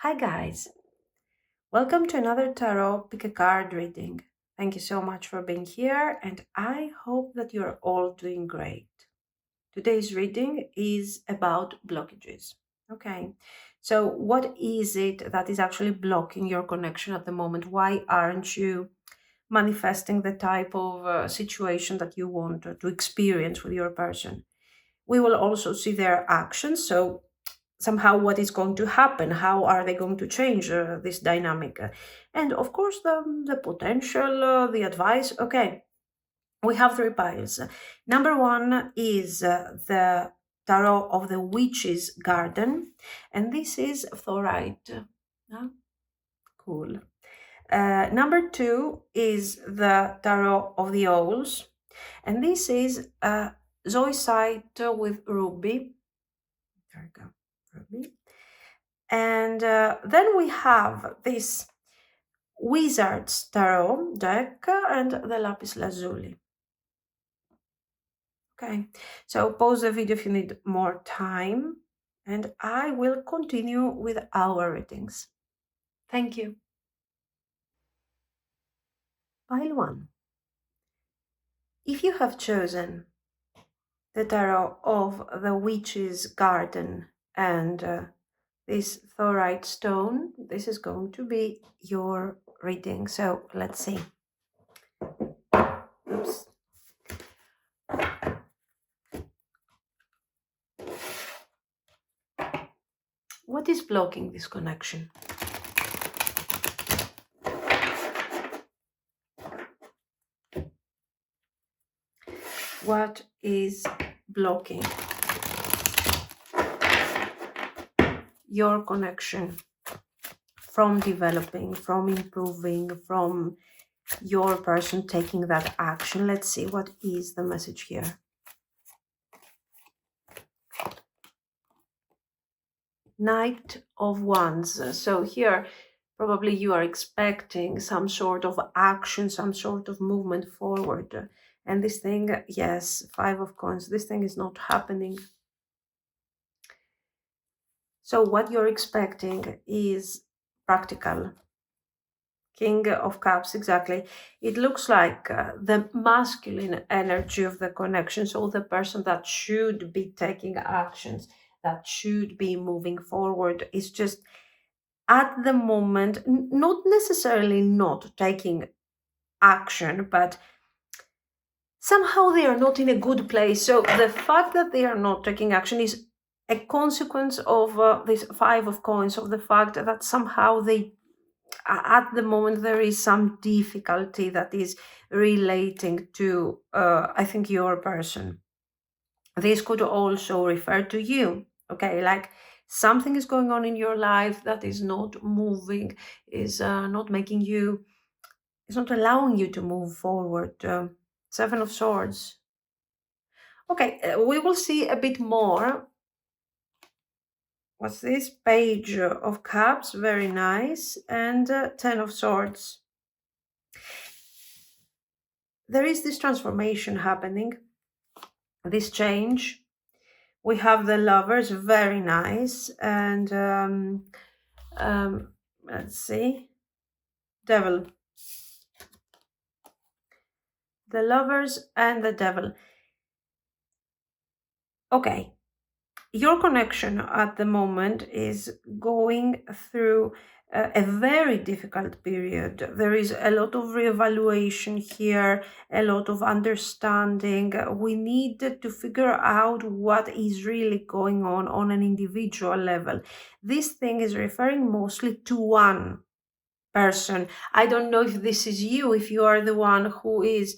Hi guys, welcome to another tarot pick a card reading. Thank you so much for being here and I hope that you're all doing great. Today's reading is about blockages. Okay, so what is it that is actually blocking your connection at the moment? Why aren't you manifesting the type of situation that you want to experience with your person? We will also see their actions. So somehow what is going to happen, how are they going to change this dynamic, and of course the potential, the advice. Okay, we have three piles. Number one is the tarot of the witch's garden, and this is FLUORITE. Cool. Number two is the tarot of the owls, and this is ZOISITE with ruby. There we go, ruby. And then we have this Wizard's Tarot deck and the LAPIS LAZULI. Okay, so pause the video if you need more time, and I will continue with our readings. Thank you. Pile 1. If you have chosen the Tarot of the Witch's Garden and this FLUORITE stone, this is going to be your reading. So let's see. Oops. What is blocking this connection? What is blocking your connection from developing, from improving, from your person taking that action? Let's see, what is the message here? Knight of Wands. So here, probably you are expecting some sort of action, some sort of movement forward. And this thing, yes, Five of Coins, this thing is not happening. So what you're expecting is practical. King of Cups, exactly. It looks like the masculine energy of the connection. So the person that should be taking actions, that should be moving forward, is just at the moment, not necessarily not taking action, but somehow they are not in a good place. So the fact that they are not taking action is a consequence of this Five of Coins, of the fact that somehow they, at the moment, there is some difficulty that is relating to, I think, your person. This could also refer to you, okay? Like something is going on in your life that is not moving, is not making you, it's not allowing you to move forward. Seven of Swords. Okay, we will see a bit more. What's this? Page of Cups, very nice. And Ten of Swords. There is this transformation happening, this change. We have the Lovers, very nice. And let's see. Devil. The Lovers and the Devil. Okay. Your connection at the moment is going through a very difficult period. There is a lot of reevaluation here, a lot of understanding. We need to figure out what is really going on an individual level. This thing is referring mostly to one person. I don't know if this is you, if you are the one who is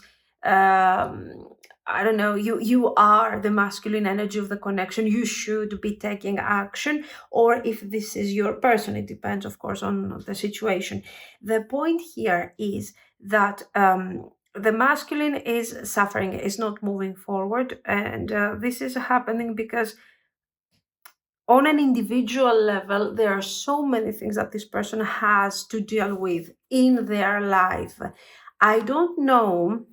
I don't know, you are the masculine energy of the connection, you should be taking action, or if this is your person. It depends, of course, on the situation. The point here is that the masculine is suffering, is not moving forward, and this is happening because on an individual level, there are so many things that this person has to deal with in their life. I don't know.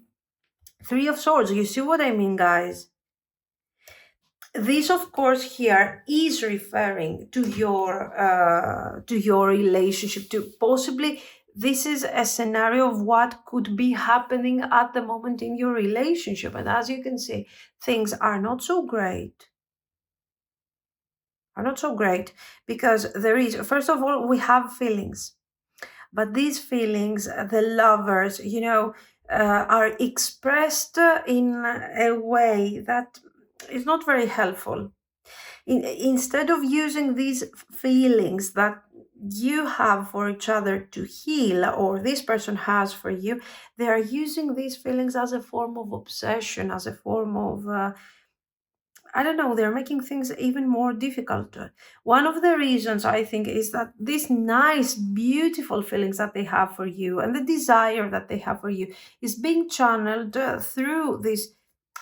Three of Swords, you see what I mean, guys? This, of course, here is referring to your relationship, to possibly this is a scenario of what could be happening at the moment in your relationship. And as you can see, things are not so great. Are not so great because there is, first of all, we have feelings. But these feelings, the lovers, are expressed in a way that is not very helpful. Instead of using these feelings that you have for each other to heal, or this person has for you, they are using these feelings as a form of obsession, as a form of I don't know, they're making things even more difficult. One of the reasons I think is that these nice, beautiful feelings that they have for you and the desire that they have for you is being channeled through this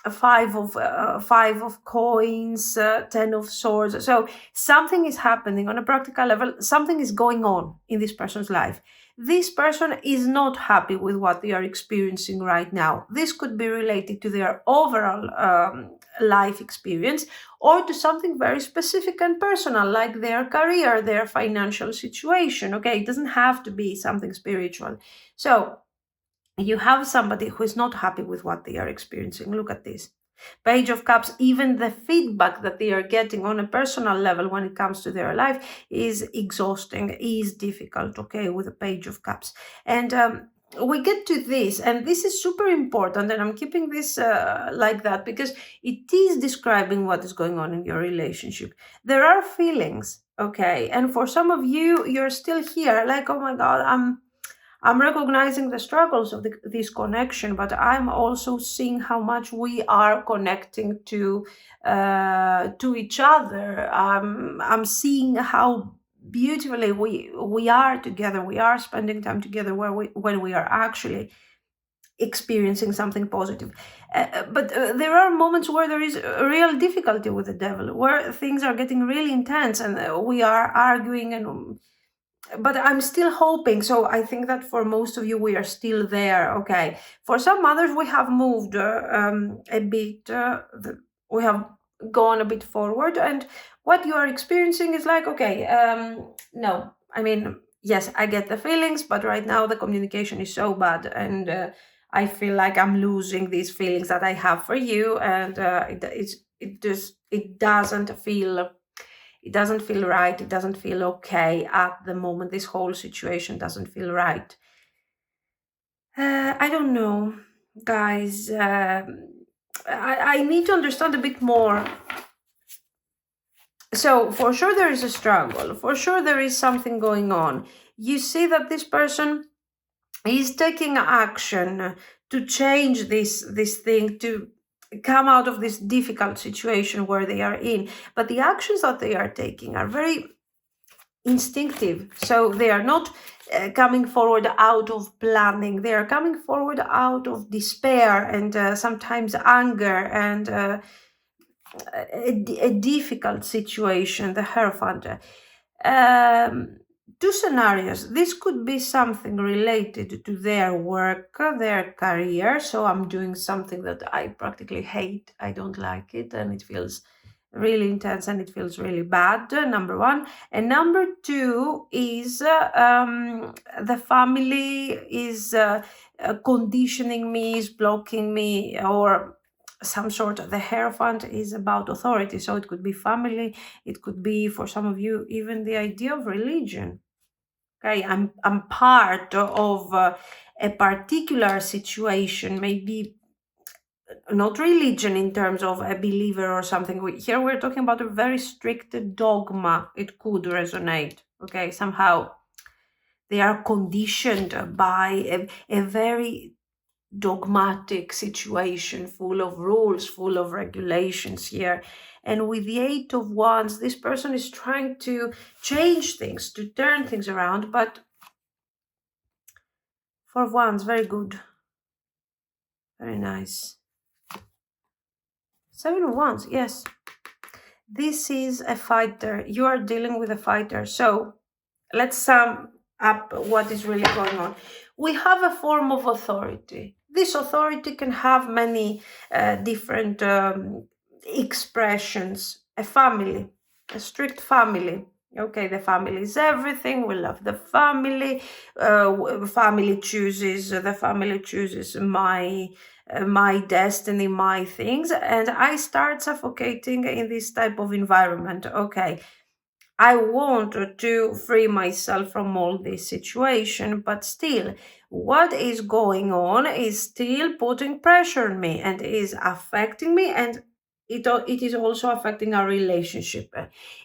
five of coins, 10 of swords. So something is happening on a practical level. Something is going on in this person's life. This person is not happy with what they are experiencing right now. This could be related to their overall life experience or to something very specific and personal, like their career, their financial situation. Okay, it doesn't have to be something spiritual. So you have somebody who is not happy with what they are experiencing. Look at this. Page of Cups, even the feedback that they are getting on a personal level when it comes to their life is exhausting, is difficult, okay, with the Page of Cups. And we get to this, and this is super important, and I'm keeping this like that because it is describing what is going on in your relationship. There are feelings, okay, and for some of you, you're still here, like, oh my God, I'm recognizing the struggles of this connection, but I'm also seeing how much we are connecting to each other. I'm seeing how beautifully we are together. We are spending time together when we are actually experiencing something positive. But there are moments where there is a real difficulty with the devil, where things are getting really intense and we are arguing and but I'm still hoping. So I think that for most of you, we are still there. Okay. For some others, we have moved a bit. We have gone a bit forward. And what you are experiencing is like, okay, no, I mean, yes, I get the feelings, but right now the communication is so bad. And I feel like I'm losing these feelings that I have for you. And it doesn't feel right. It doesn't feel okay at the moment. This whole situation doesn't feel right. I don't know, guys. I need to understand a bit more. So for sure there is a struggle. For sure there is something going on. You see that this person is taking action to change this thing, to come out of this difficult situation where they are in. But the actions that they are taking are very instinctive. So they are not coming forward out of planning. They are coming forward out of despair and sometimes anger and a difficult situation, the Hierophant. Two scenarios. This could be something related to their work, their career. So I'm doing something that I practically hate. I don't like it and it feels really intense and it feels really bad, number one. And number two is the family is conditioning me, is blocking me, or some sort of, the Hierophant is about authority. So it could be family, it could be, for some of you, even the idea of religion. Okay, I'm part of a particular situation, maybe not religion in terms of a believer or something. Here we're talking about a very strict dogma. It could resonate, okay, somehow. They are conditioned by a very dogmatic situation, full of rules, full of regulations here. And with the Eight of Wands, this person is trying to change things, to turn things around, but Four of Wands, very good. Very nice. Seven of Wands, yes. This is a fighter. You are dealing with a fighter. So let's sum up what is really going on. We have a form of authority. This authority can have many different expressions. A family, a strict family. Okay, the family is everything. We love the family. Family chooses. The family chooses my destiny, my things, and I start suffocating in this type of environment. Okay, I want to free myself from all this situation, but still, what is going on is still putting pressure on me and is affecting me, and it is also affecting our relationship.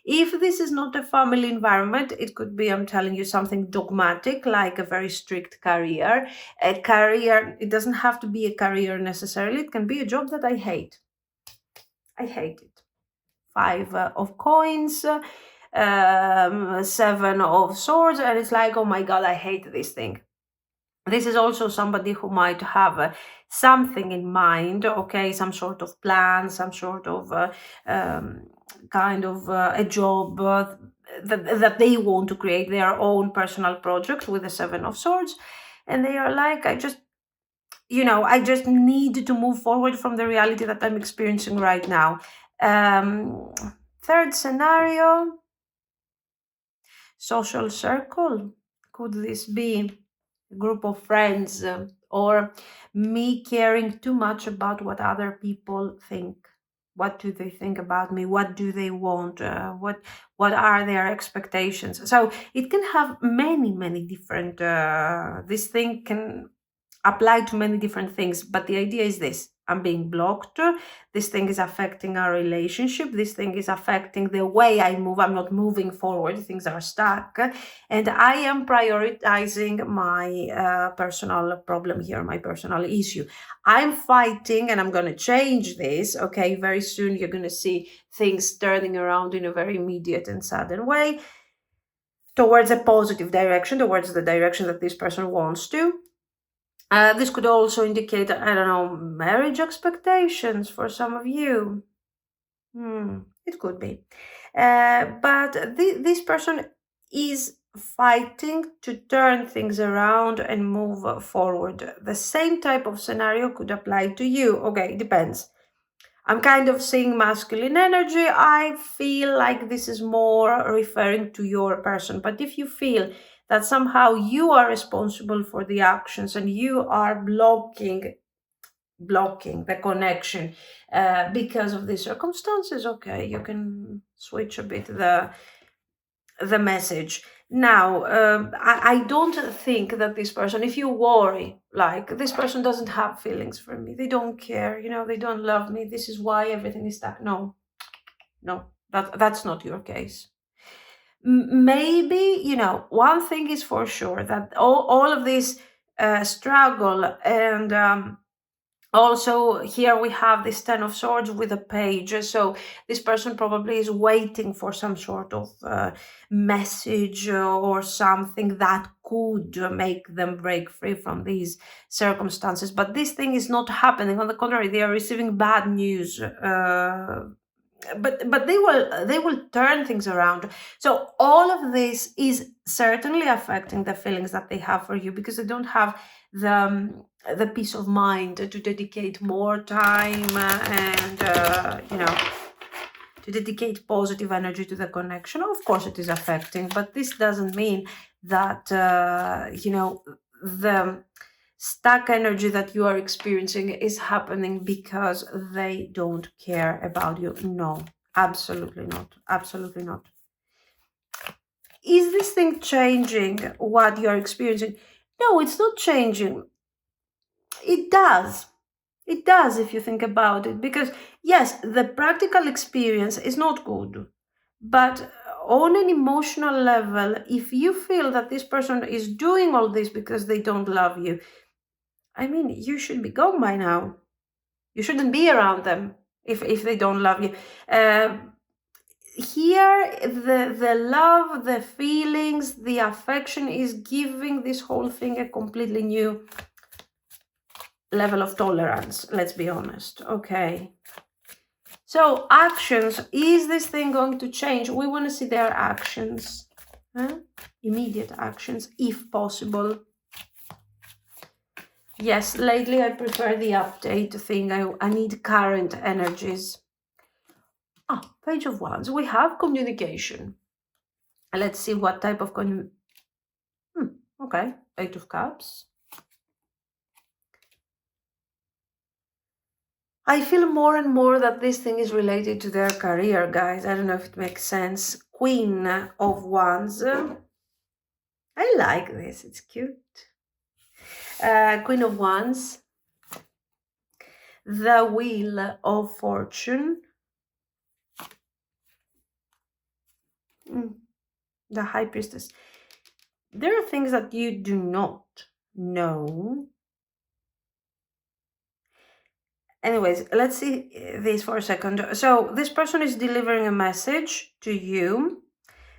If this is not a family environment, it could be, I'm telling you, something dogmatic, like a very strict career. A career, it doesn't have to be a career necessarily, it can be a job that I hate. I hate it. 5 of coins, 7 of swords, and it's like, oh my god, I hate this thing. This is also somebody who might have something in mind, okay, some sort of plan, some sort of kind of a job that they want to create their own personal project with the 7 of swords, and they are like, I just need to move forward from the reality that I'm experiencing right now. Third scenario, social circle. Could this be a group of friends or me caring too much about what other people think? What do they think about me? What do they want? What are their expectations? So it can have many different. This thing can apply to many different things, but the idea is this: I'm being blocked, this thing is affecting our relationship, this thing is affecting the way I move, I'm not moving forward, things are stuck, and I am prioritizing my personal problem here, my personal issue. I'm fighting, and I'm going to change this. Okay, very soon you're going to see things turning around in a very immediate and sudden way towards a positive direction, towards the direction that this person wants to. This could also indicate, I don't know, marriage expectations for some of you. It could be. But this person is fighting to turn things around and move forward. The same type of scenario could apply to you. Okay, it depends. I'm kind of seeing masculine energy. I feel like this is more referring to your person. But if you feel that somehow you are responsible for the actions and you are blocking the connection because of the circumstances, okay, you can switch a bit the message. Now, I don't think that this person, if you worry, like, this person doesn't have feelings for me, they don't care, they don't love me, this is why everything is stuck. No, that's not your case. Maybe, one thing is for sure, that all of this struggle and also, here we have this 10 of swords with a page. So this person probably is waiting for some sort of message or something that could make them break free from these circumstances. But this thing is not happening. On the contrary, they are receiving bad news. But they will turn things around. So all of this is certainly affecting the feelings that they have for you, because they don't have the peace of mind to dedicate more time and to dedicate positive energy to the connection. Of course it is affecting, but this doesn't mean that the stuck energy that you are experiencing is happening because they don't care about you. No, absolutely not. Is this thing changing what you're experiencing? No, it's not changing. It does if you think about it, because yes, the practical experience is not good, but on an emotional level, if you feel that this person is doing all this because they don't love you, I mean, you should be gone by now. You shouldn't be around them if they don't love you. Here, the love, the feelings, the affection is giving this whole thing a completely new level of tolerance, let's be honest. Okay. So, actions. Is this thing going to change? We want to see their actions. Immediate actions, if possible. Yes, lately I prefer the update thing. I need current energies. Page of Wands. We have communication. Let's see what type of okay, Eight of Cups. I feel more and more that this thing is related to their career, guys. I don't know if it makes sense. Queen of Wands. I like this. It's cute. Queen of Wands. The Wheel of Fortune. The High Priestess. There are things that you do not know. Anyways, let's see this for a second. So this person is delivering a message to you.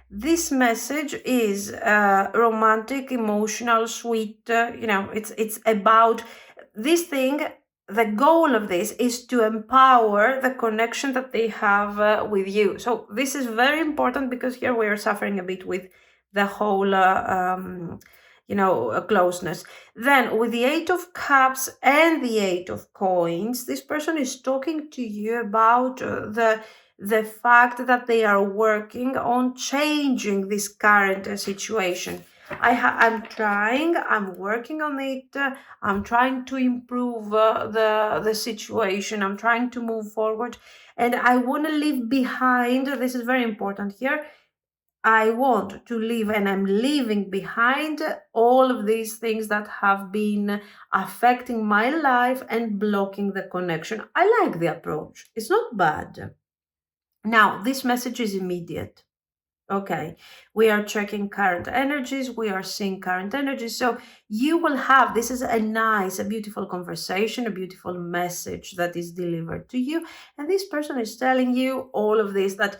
This message is romantic, emotional, sweet. It's about this thing. The goal of this is to empower the connection that they have with you. So this is very important because here we are suffering a bit with the whole closeness. Then with the Eight of Cups and the Eight of Coins, this person is talking to you about the fact that they are working on changing this current situation. I'm working on it. I'm trying to improve the situation. I'm trying to move forward, and I want to leave behind. This is very important here. I want to leave, and I'm leaving behind all of these things that have been affecting my life and blocking the connection. I like the approach. It's not bad. Now, this message is immediate. Okay, we are checking current energies. We are seeing current energies. So you will have, this is a beautiful conversation, a beautiful message that is delivered to you. And this person is telling you all of this, that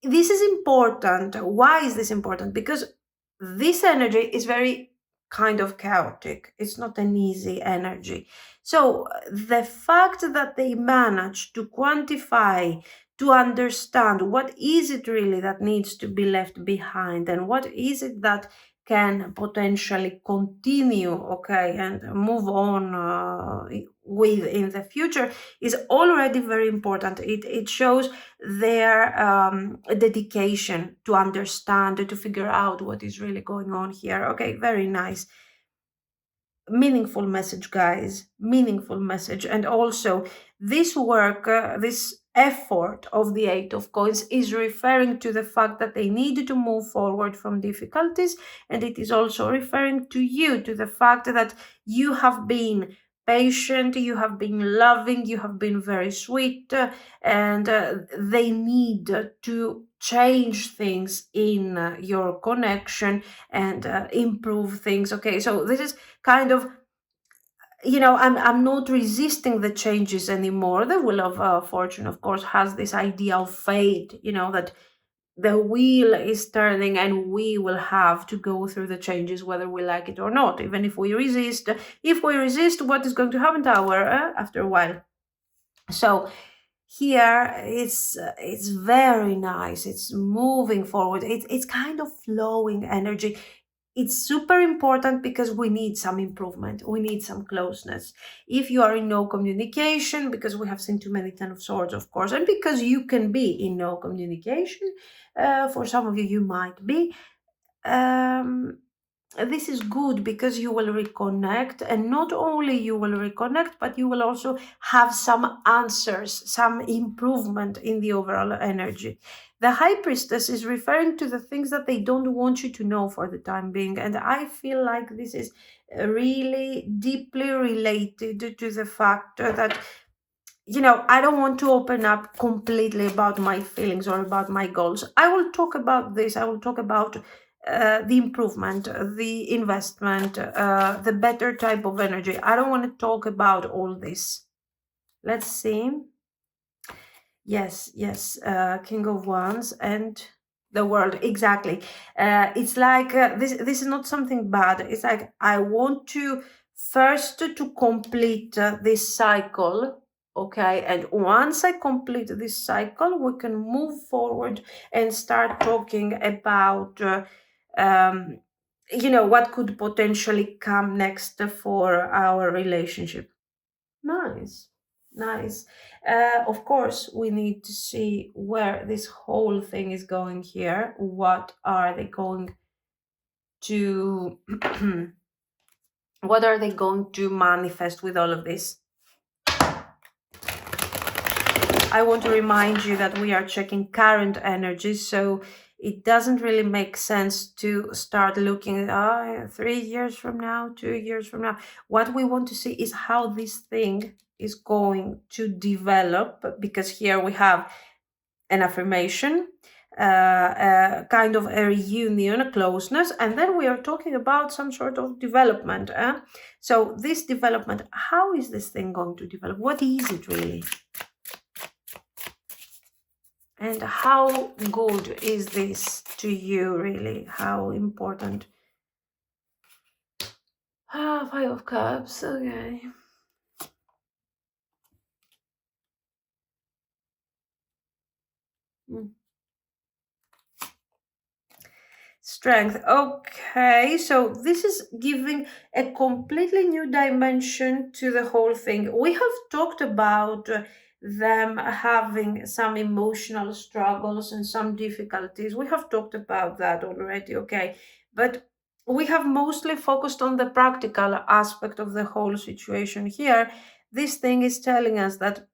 this is important. Why is this important? Because this energy is very kind of chaotic. It's not an easy energy. So the fact that they manage to quantify, to understand what is it really that needs to be left behind and what is it that can potentially continue, okay, and move on with in the future is already very important. It shows their dedication to understand, to figure out what is really going on here. Okay, very nice. Meaningful message, guys. Meaningful message. And also this work, this effort of the Eight of Coins is referring to the fact that they need to move forward from difficulties, and it is also referring to you, to the fact that you have been patient, you have been loving, you have been very sweet, and they need to change things in your connection and improve things. Okay, so this is kind of, I'm not resisting the changes anymore. The Wheel of Fortune, of course, has this idea of fate, that the wheel is turning and we will have to go through the changes whether we like it or not. Even if we resist, what is going to happen to after a while? So here it's very nice. It's moving forward. It's kind of flowing energy. It's super important because we need some improvement. We need some closeness. If you are in no communication, because we have seen too many Ten of Swords, of course, and because you can be in no communication, for some of you, you might be. This is good because you will reconnect, and not only you will reconnect, but you will also have some answers, some improvement in the overall energy. The High Priestess is referring to the things that they don't want you to know for the time being, and I feel like this is really deeply related to the fact that I don't want to open up completely about my feelings or about my goals. I will talk about this. I will talk about the improvement, the investment, the better type of energy. I don't want to talk about all this. Let's see. Yes, King of Wands and the World. Exactly. It's like this is not something bad. It's like I want to first to complete this cycle. Okay, and once I complete this cycle, we can move forward and start talking about what could potentially come next for our relationship. Nice. Nice. Of course, we need to see where this whole thing is going here. What are they going to what are they going to manifest with all of this? I want to remind you that we are checking current energy, so it doesn't really make sense to start looking at 3 years from now, 2 years from now. What we want to see is how this thing is going to develop, because here we have an affirmation, kind of a reunion, a closeness, and then we are talking about some sort of development. So this development, how is this thing going to develop? What is it really? And how good is this to you, really? How important? Five of Cups, okay. Strength, okay. So this is giving a completely new dimension to the whole thing. We have talked about them having some emotional struggles and some difficulties. We have talked about that already, okay. But we have mostly focused on the practical aspect of the whole situation here. This thing is telling us that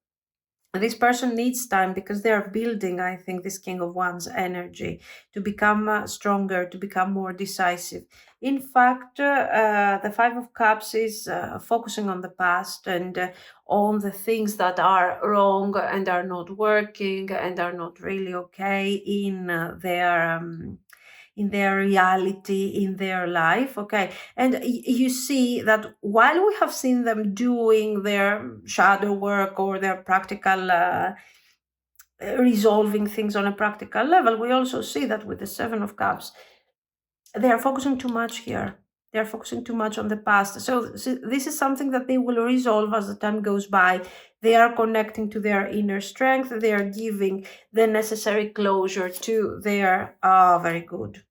this person needs time because they are building, I think, this King of Wands energy to become stronger, to become more decisive. In fact, the Five of Cups is focusing on the past and on the things that are wrong and are not working and are not really okay in their reality, in their life, okay? And you see that while we have seen them doing their shadow work or their practical resolving things on a practical level, we also see that with the Seven of Cups, they are focusing too much here. They're focusing too much on the past. So this is something that they will resolve as the time goes by. They are connecting to their inner strength. They are giving the necessary closure to their, very good.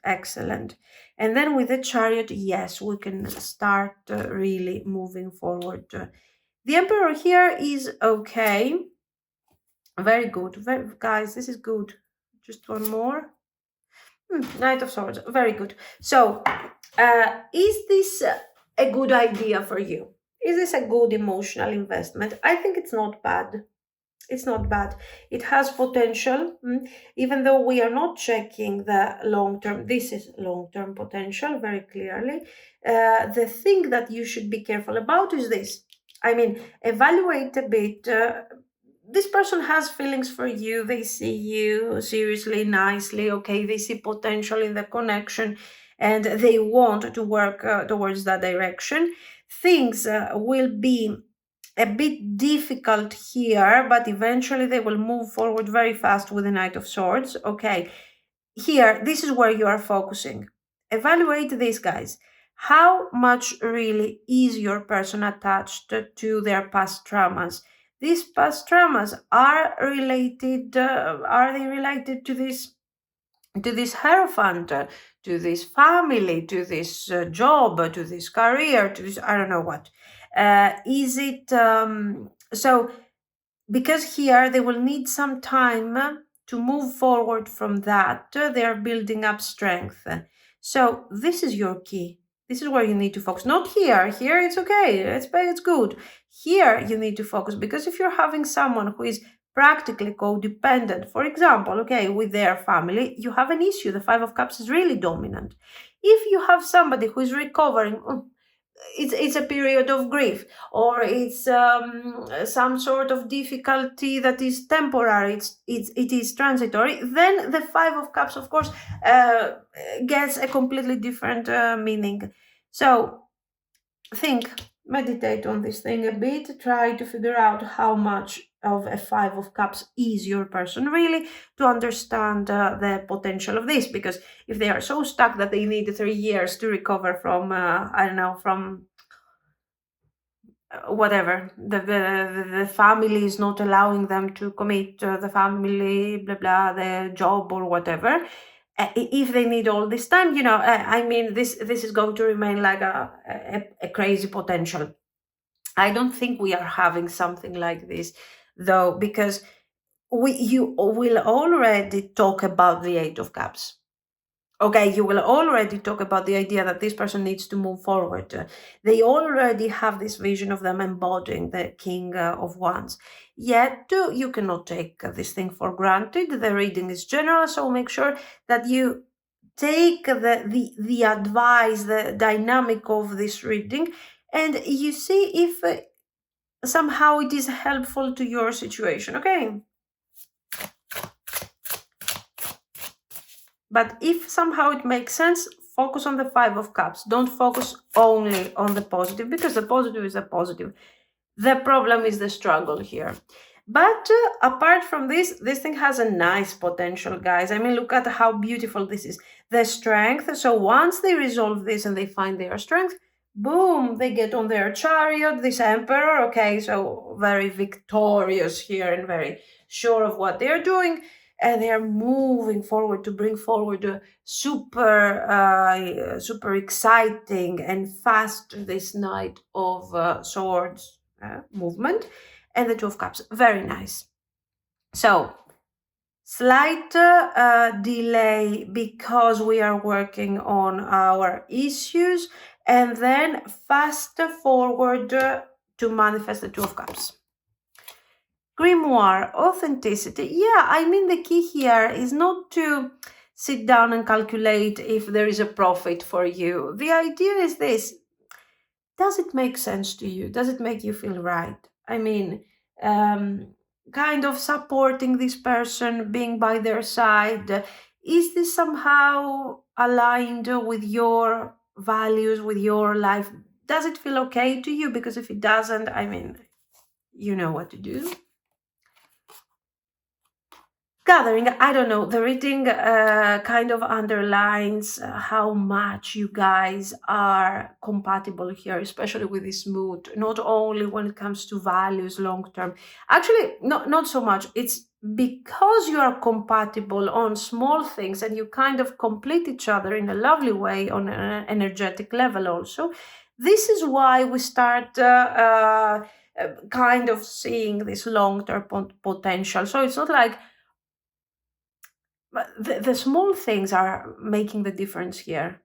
Excellent. And then with the Chariot, yes, we can start really moving forward. The Emperor here is okay. Very good. Guys, this is good. Just one more. Knight of Swords. Very good. So, is this a good idea for you? Is this a good emotional investment? I think it's not bad. It's not bad. It has potential, even though we are not checking the long term. This is long term potential very clearly. The thing that you should be careful about is this. I mean, evaluate a bit. This person has feelings for you. They see you seriously, nicely. Okay, they see potential in the connection, and they want to work towards that direction. Things will be a bit difficult here, but eventually they will move forward very fast with the Knight of Swords. Okay, here, this is where you are focusing. Evaluate these guys. How much really is your person attached to their past traumas? These past traumas are related, are they related to this Hierophant, to this family, to this job, to this career, to this, I don't know what. Is it, so, because here they will need some time to move forward from that. They are building up strength. So this is your key. This is where you need to focus. Not here. Here it's okay. It's good. Here you need to focus, because if you're having someone who is practically codependent, for example, okay, with their family, you have an issue. The Five of Cups is really dominant. If you have somebody who is recovering, it's a period of grief, or it's some sort of difficulty that is temporary, it is transitory, then the Five of Cups, of course, gets a completely different meaning. So meditate on this thing a bit, try to figure out how much of a Five of Cups is your person really, to understand the potential of this. Because if they are so stuck that they need 3 years to recover from, I don't know, from whatever, the family is not allowing them to commit, the family, blah, blah, the job or whatever. If they need all this time, I mean, this is going to remain like a crazy potential. I don't think we are having something like this, though, because you will already talk about the Eight of Cups. Okay, you will already talk about the idea that this person needs to move forward. They already have this vision of them embodying the King of Wands. Yet, you cannot take this thing for granted. The reading is general, so make sure that you take the advice, the dynamic of this reading, and you see if somehow it is helpful to your situation. Okay. But if somehow it makes sense, focus on the Five of Cups. Don't focus only on the positive, because the positive is a positive. The problem is the struggle here. But apart from this thing has a nice potential, guys. I mean, look at how beautiful this is. The strength. So once they resolve this and they find their strength, boom, they get on their chariot, this emperor. Okay, so very victorious here and very sure of what they're doing. And they are moving forward to bring forward a super exciting and fast this Knight of Swords movement, and the Two of Cups. Very nice. So slight delay because we are working on our issues, and then fast forward to manifest the Two of Cups. Grimoire, authenticity. Yeah, I mean, the key here is not to sit down and calculate if there is a profit for you. The idea is this: does it make sense to you? Does it make you feel right? I mean, kind of supporting this person, being by their side. Is this somehow aligned with your values, with your life? Does it feel okay to you? Because if it doesn't, I mean, you know what to do. Gathering, I don't know, the reading kind of underlines how much you guys are compatible here, especially with this mood, not only when it comes to values long term. Actually, not so much. It's because you are compatible on small things and you kind of complete each other in a lovely way on an energetic level also. This is why we start kind of seeing this long-term potential. So it's not like, but the small things are making the difference here.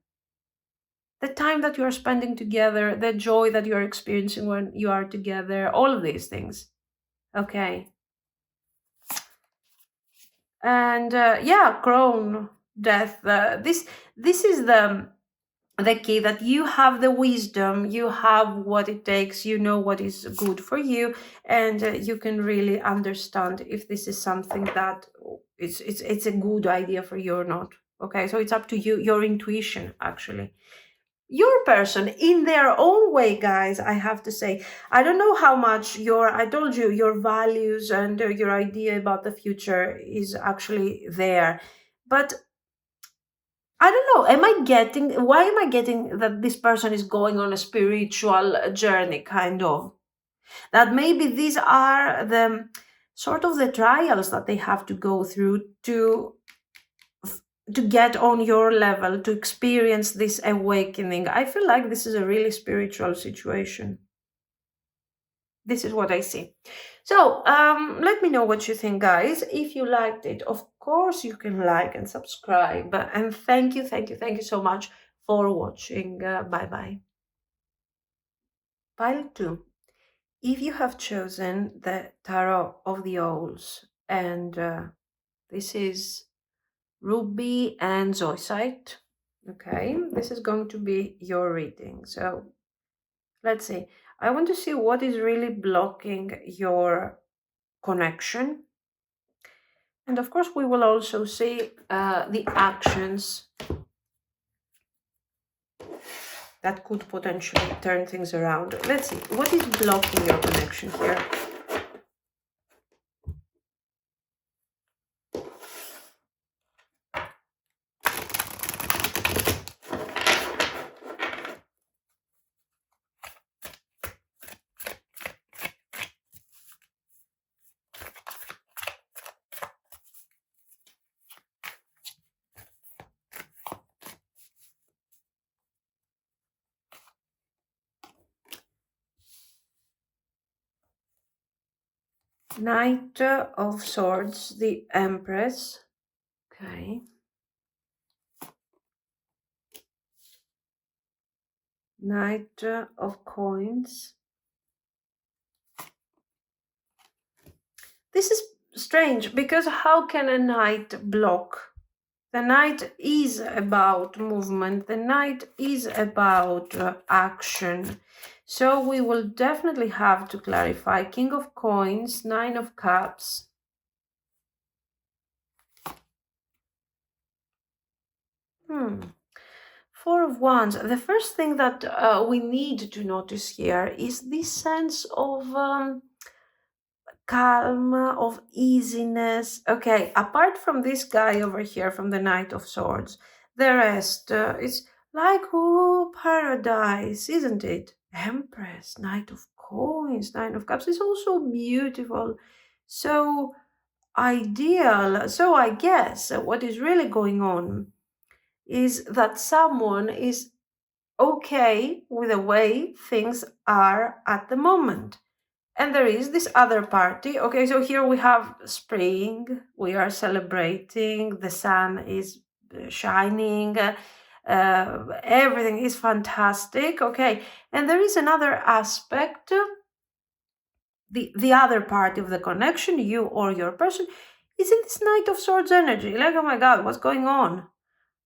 The time that you are spending together, the joy that you are experiencing when you are together, all of these things. Okay. And yeah, crown, death. This is the key, that you have the wisdom, you have what it takes, you know what is good for you, and you can really understand if this is something that it's a good idea for you or not. Okay, so it's up to you, your intuition, actually. Your person in their own way, guys, I have to say, I don't know how much I told you, your values and your idea about the future is actually there, but I don't know. Why am I getting that this person is going on a spiritual journey, kind of? That maybe these are the sort of the trials that they have to go through to get on your level, to experience this awakening. I feel like this is a really spiritual situation. This is what I see. So let me know what you think, guys. If you liked it, of course you can like and subscribe. And thank you so much for watching. Bye bye. Pile 2. If you have chosen the Tarot of the Owls, and this is Ruby and Zoisite, okay, this is going to be your reading. So let's see. I want to see what is really blocking your connection. And of course, we will also see the actions that could potentially turn things around. Let's see, what is blocking your connection here? Knight of Swords, the Empress. Okay. Knight of Coins. This is strange because how can a knight block? The knight is about movement. The knight is about action. So we will definitely have to clarify. King of Coins, Nine of Cups. Four of Wands. The first thing that we need to notice here is this sense of calm, of easiness. Okay, apart from this guy over here from the Knight of Swords, the rest is like, oh, paradise, isn't it? Empress, Knight of Coins, Nine of Cups is also beautiful. So ideal. So I guess what is really going on is that someone is okay with the way things are at the moment. And there is this other party. Okay, so here we have spring, we are celebrating, the sun is shining, everything is fantastic. Okay, and there is another aspect, the other part of the connection, you or your person, is in this Knight of Swords energy. Like, oh my God, what's going on?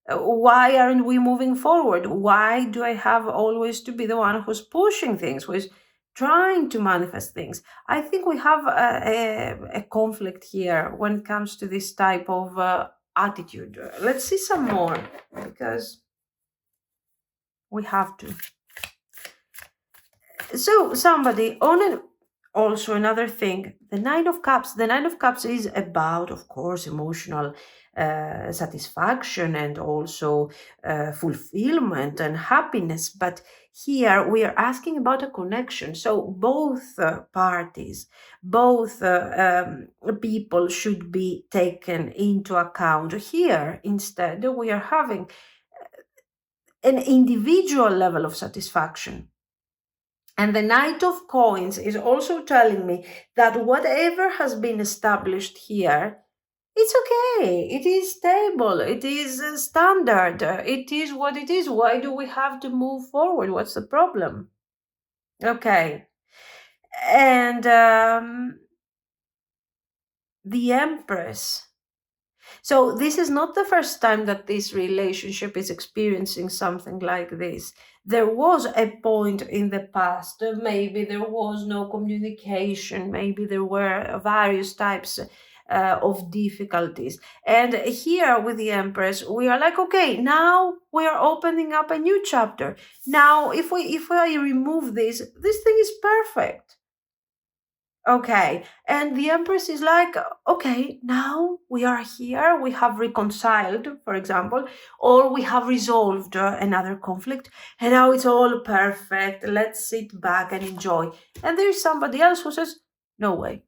Why aren't we moving forward? Why do I have always to be the one who's pushing things, who is trying to manifest things? I think we have a conflict here when it comes to this type of attitude. Let's see some more because we have to. So somebody on an also another thing, the Nine of Cups. The Nine of Cups is about, of course, emotional satisfaction and also fulfillment and happiness. But here we are asking about a connection. So both parties, both people should be taken into account. Here, instead, we are having an individual level of satisfaction. And the Knight of Coins is also telling me that whatever has been established here, it's okay. It is stable. It is standard. It is what it is. Why do we have to move forward? What's the problem? Okay. And the Empress. So this is not the first time that this relationship is experiencing something like this. There was a point in the past, maybe there was no communication, maybe there were various types of difficulties. And here with the Empress, we are like, okay, now we are opening up a new chapter. Now, if I remove this thing is perfect. Okay, and the Empress is like, okay, now we are here, we have reconciled, for example, or we have resolved another conflict, and now it's all perfect. Let's sit back and enjoy. And there's somebody else who says, no way,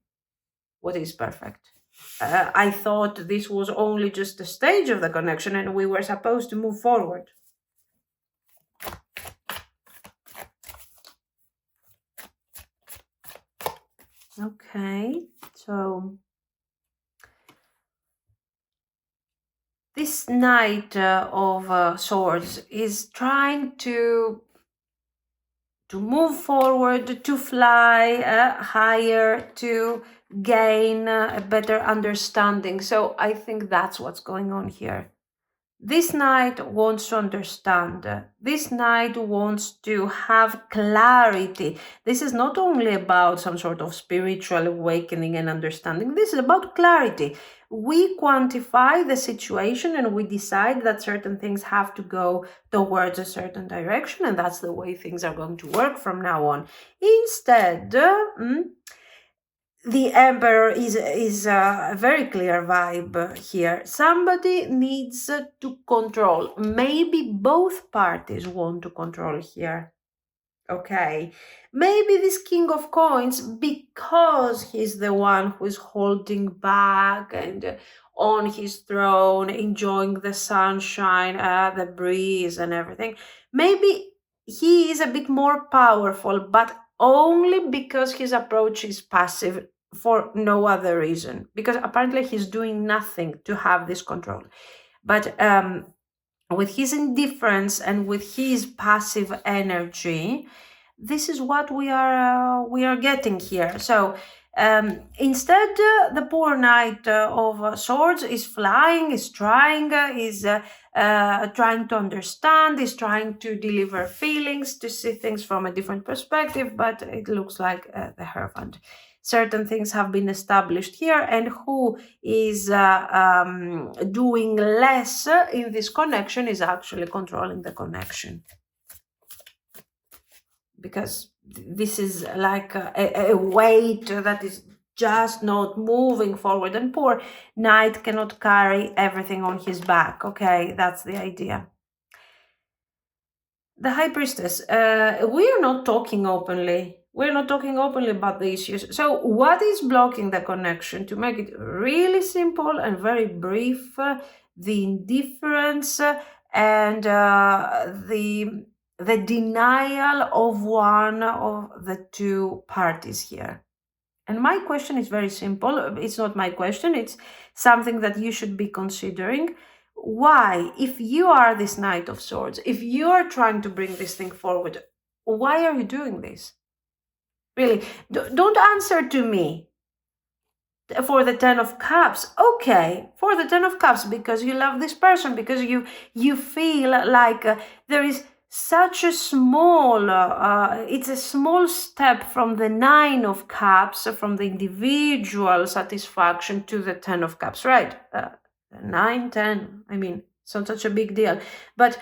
what is perfect? I thought this was only just the stage of the connection and we were supposed to move forward. Okay, so this Knight of Swords is trying to move forward, to fly higher, to gain a better understanding. So I think that's what's going on here. This Knight wants to understand. This Knight wants to have clarity. This is not only about some sort of spiritual awakening and understanding. This is about clarity. We quantify the situation and we decide that certain things have to go towards a certain direction, and that's the way things are going to work from now on. Instead, the Emperor is a very clear vibe here. Somebody needs to control. Maybe both parties want to control here. Okay, maybe this King of Coins, because he's the one who is holding back and on his throne, enjoying the sunshine, the breeze and everything, maybe he is a bit more powerful, but only because his approach is passive for no other reason, because apparently he's doing nothing to have this control. But with his indifference and with his passive energy, this is what we are getting here. So instead, the poor Knight of Swords is flying, is trying to understand, is trying to deliver feelings, to see things from a different perspective, but it looks like the Hierophant. Certain things have been established here, and who is doing less in this connection is actually controlling the connection. Because this is like a weight that is just not moving forward, and poor Knight cannot carry everything on his back. Okay, that's the idea. The High Priestess, we are not talking openly. We're not talking openly about the issues. So what is blocking the connection? To make it really simple and very brief, the indifference and the denial of one of the two parties here. And my question is very simple. It's not my question. It's something that you should be considering. Why, if you are this Knight of Swords, if you are trying to bring this thing forward, why are you doing this? Really, don't answer to me for the Ten of Cups. Okay, for the Ten of Cups, because you love this person, because you feel like there is such a small, it's a small step from the Nine of Cups, from the individual satisfaction to the Ten of Cups, right? 9, 10, I mean, it's not such a big deal. But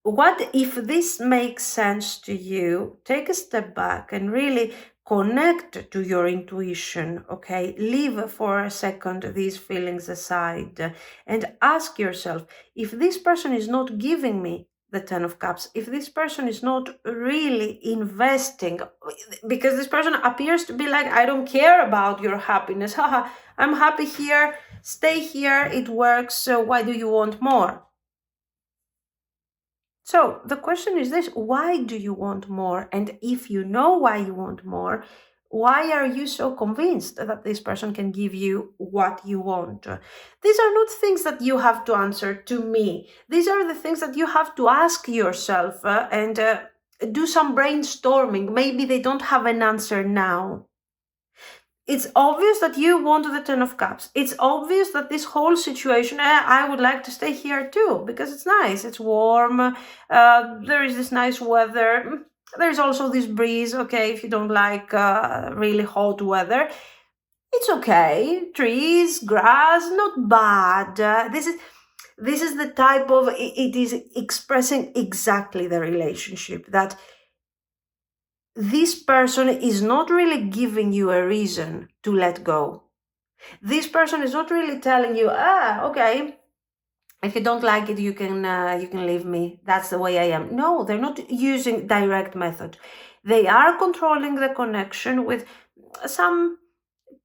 what if this makes sense to you? Take a step back and really connect to your intuition, okay? Leave for a second these feelings aside and ask yourself, if this person is not giving me the Ten of Cups, if this person is not really investing, because this person appears to be like, I don't care about your happiness, haha, I'm happy here, stay here, it works, so why do you want more? So the question is this: why do you want more? And if you know why you want more, why are you so convinced that this person can give you what you want? These are not things that you have to answer to me. These are the things that you have to ask yourself and do some brainstorming. Maybe they don't have an answer now. It's obvious that you want the Ten of Cups. It's obvious that this whole situation, I would like to stay here too, because it's nice, it's warm, there is this nice weather, there's also this breeze, okay, if you don't like really hot weather, it's okay, trees, grass, not bad. This is the type of, it is expressing exactly the relationship, that this person is not really giving you a reason to let go. This person is not really telling you, okay, if you don't like it, you can leave me. That's the way I am. No, they're not using direct method. They are controlling the connection with some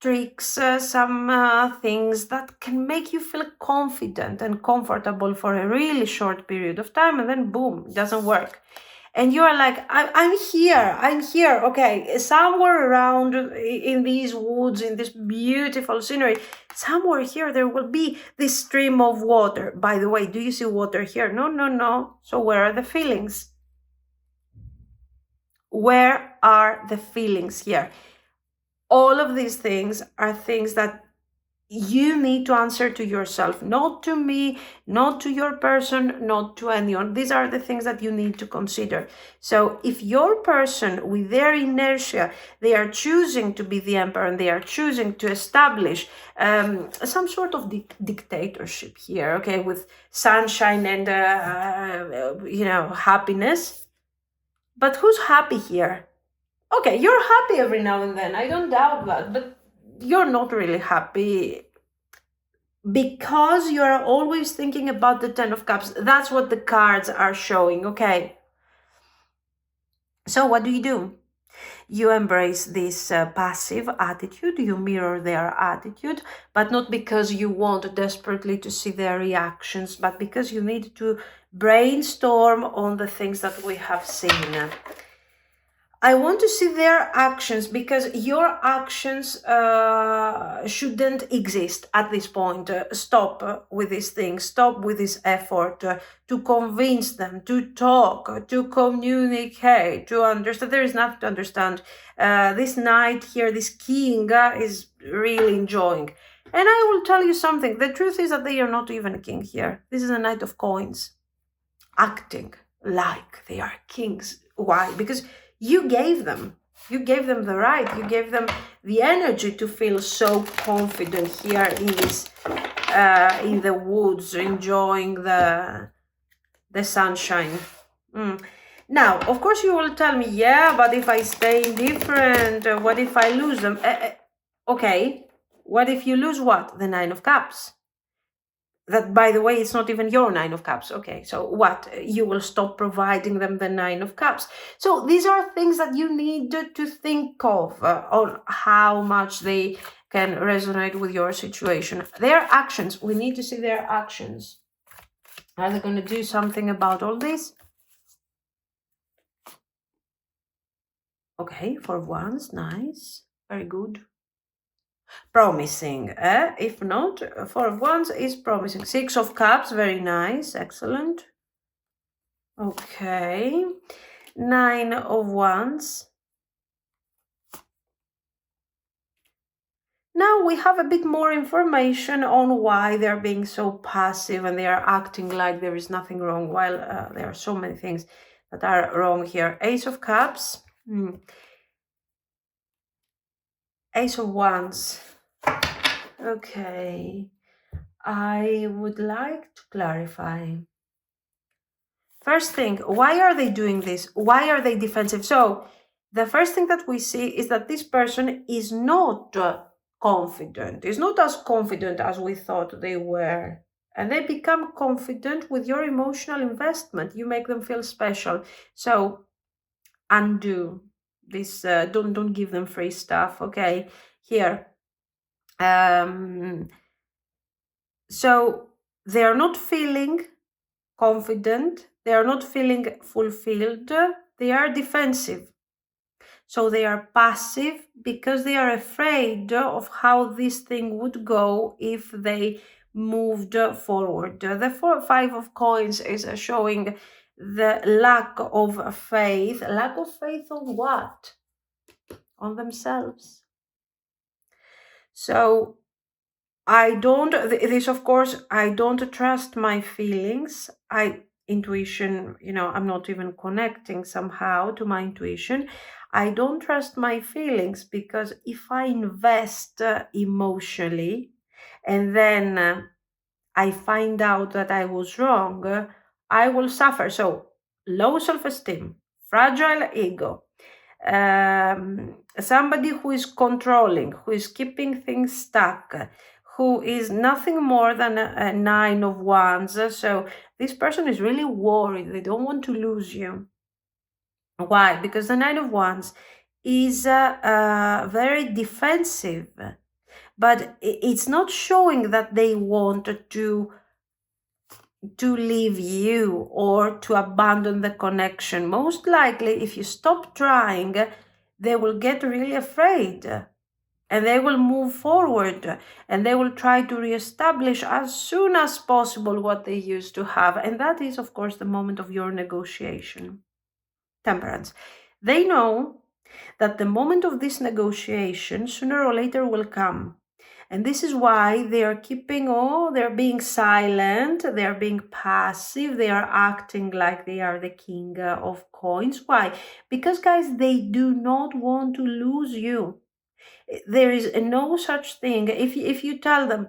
tricks, some things that can make you feel confident and comfortable for a really short period of time, and then boom, it doesn't work. And you are like, I'm here, okay, somewhere around in these woods, in this beautiful scenery, somewhere here there will be this stream of water. By the way, do you see water here? No. So where are the feelings? Where are the feelings here? All of these things are things that you need to answer to yourself, not to me, not to your person, not to anyone. These are the things that you need to consider. So if your person, with their inertia, they are choosing to be the emperor and they are choosing to establish some sort of dictatorship here, okay, with sunshine and, happiness. But who's happy here? Okay, you're happy every now and then, I don't doubt that, but you're not really happy because you're always thinking about the Ten of Cups. That's what the cards are showing, okay? So what do? You embrace this passive attitude, you mirror their attitude, but not because you want desperately to see their reactions, but because you need to brainstorm on the things that we have seen. I want to see their actions, because your actions shouldn't exist at this point. Stop with this thing. Stop with this effort to convince them, to talk, to communicate, to understand. There is nothing to understand. This knight here, this king, is really enjoying. And I will tell you something. The truth is that they are not even a king here. This is a knight of coins, acting like they are kings. Why? Because you gave them the right, you gave them the energy to feel so confident here in this in the woods, enjoying the sunshine. Now, of course, you will tell me, yeah, but if I stay indifferent, what if I lose them? Okay, what if you lose what? The Nine of Cups. That, by the way, it's not even your Nine of Cups. Okay, so what? You will stop providing them the Nine of Cups. So these are things that you need to think of on how much they can resonate with your situation. Their actions, we need to see their actions. Are they going to do something about all this? Okay, for once, nice, very good. Promising, if not, for once is promising. Six of Cups, very nice, excellent. Okay, Nine of Wands. Now we have a bit more information on why they're being so passive and they are acting like there is nothing wrong, while there are so many things that are wrong here. Ace of Cups, Ace of Wands. Okay, I would like to clarify. First thing, why are they doing this? Why are they defensive? So the first thing that we see is that this person is not confident, is not as confident as we thought they were. And they become confident with your emotional investment. You make them feel special. So undo this, don't give them free stuff, okay? Here. So they are not feeling confident, they are not feeling fulfilled, they are defensive. So they are passive because they are afraid of how this thing would go if they moved forward. The 5 of Coins is showing the lack of faith. Lack of faith on what? On themselves. So I don't trust my feelings. Intuition, I'm not even connecting somehow to my intuition. I don't trust my feelings because if I invest emotionally and then I find out that I was wrong, I will suffer. So low self-esteem, fragile ego, somebody who is controlling, who is keeping things stuck, who is nothing more than a 9 of Wands. So this person is really worried. They don't want to lose you. Why? Because the 9 of Wands is very defensive, but it's not showing that they want to leave you or to abandon the connection. Most likely, if you stop trying, they will get really afraid and they will move forward and they will try to reestablish as soon as possible what they used to have. And that is, of course, the moment of your negotiation. Temperance. They know that the moment of this negotiation, sooner or later, will come. And this is why they are they're being silent, they're being passive, they are acting like they are the King of Coins. Why? Because, guys, they do not want to lose you. There is no such thing. If you tell them,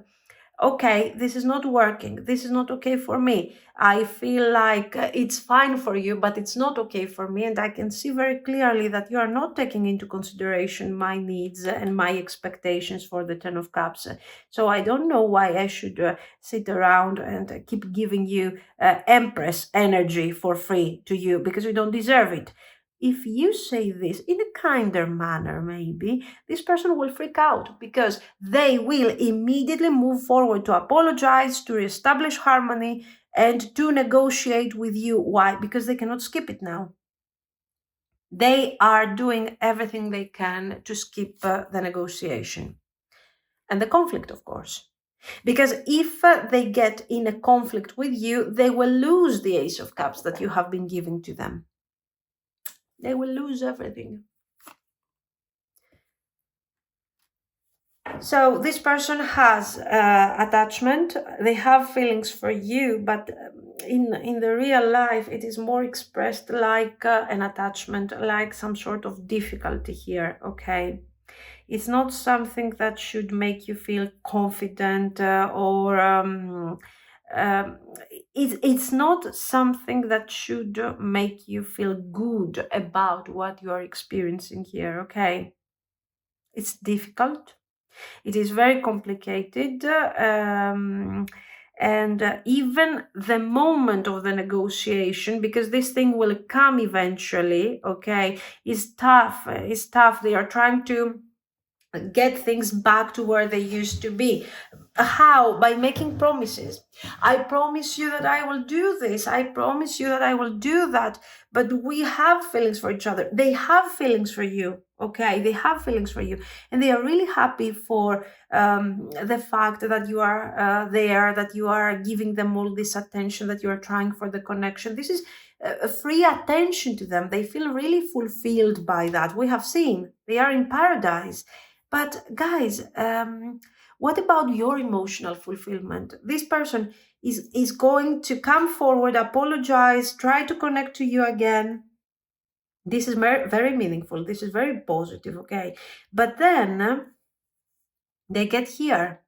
okay, this is not working, this is not okay for me, I feel like it's fine for you, but it's not okay for me, and I can see very clearly that you are not taking into consideration my needs and my expectations for the 10 of Cups. So I don't know why I should sit around and keep giving you Empress energy for free to you, because you don't deserve it. If you say this in a kinder manner, maybe, this person will freak out because they will immediately move forward to apologize, to reestablish harmony, and to negotiate with you. Why? Because they cannot skip it now. They are doing everything they can to skip the negotiation and the conflict, of course. Because if they get in a conflict with you, they will lose the Ace of Cups that you have been giving to them. They will lose everything. So this person has attachment. They have feelings for you, but in the real life, it is more expressed like an attachment, like some sort of difficulty here, okay? It's not something that should make you feel confident it's not something that should make you feel good about what you are experiencing here, okay? It's difficult. It is very complicated. And even the moment of the negotiation, because this thing will come eventually, okay, is tough. It's tough. They are trying to get things back to where they used to be. How? By making promises. I promise you that I will do this. I promise you that I will do that. But we have feelings for each other. They have feelings for you. Okay, they have feelings for you. And they are really happy for the fact that you are there, that you are giving them all this attention, that you are trying for the connection. This is a free attention to them. They feel really fulfilled by that. We have seen they are in paradise. But guys, what about your emotional fulfillment? This person is going to come forward, apologize, try to connect to you again. This is very, very meaningful. This is very positive, okay? But then they get here.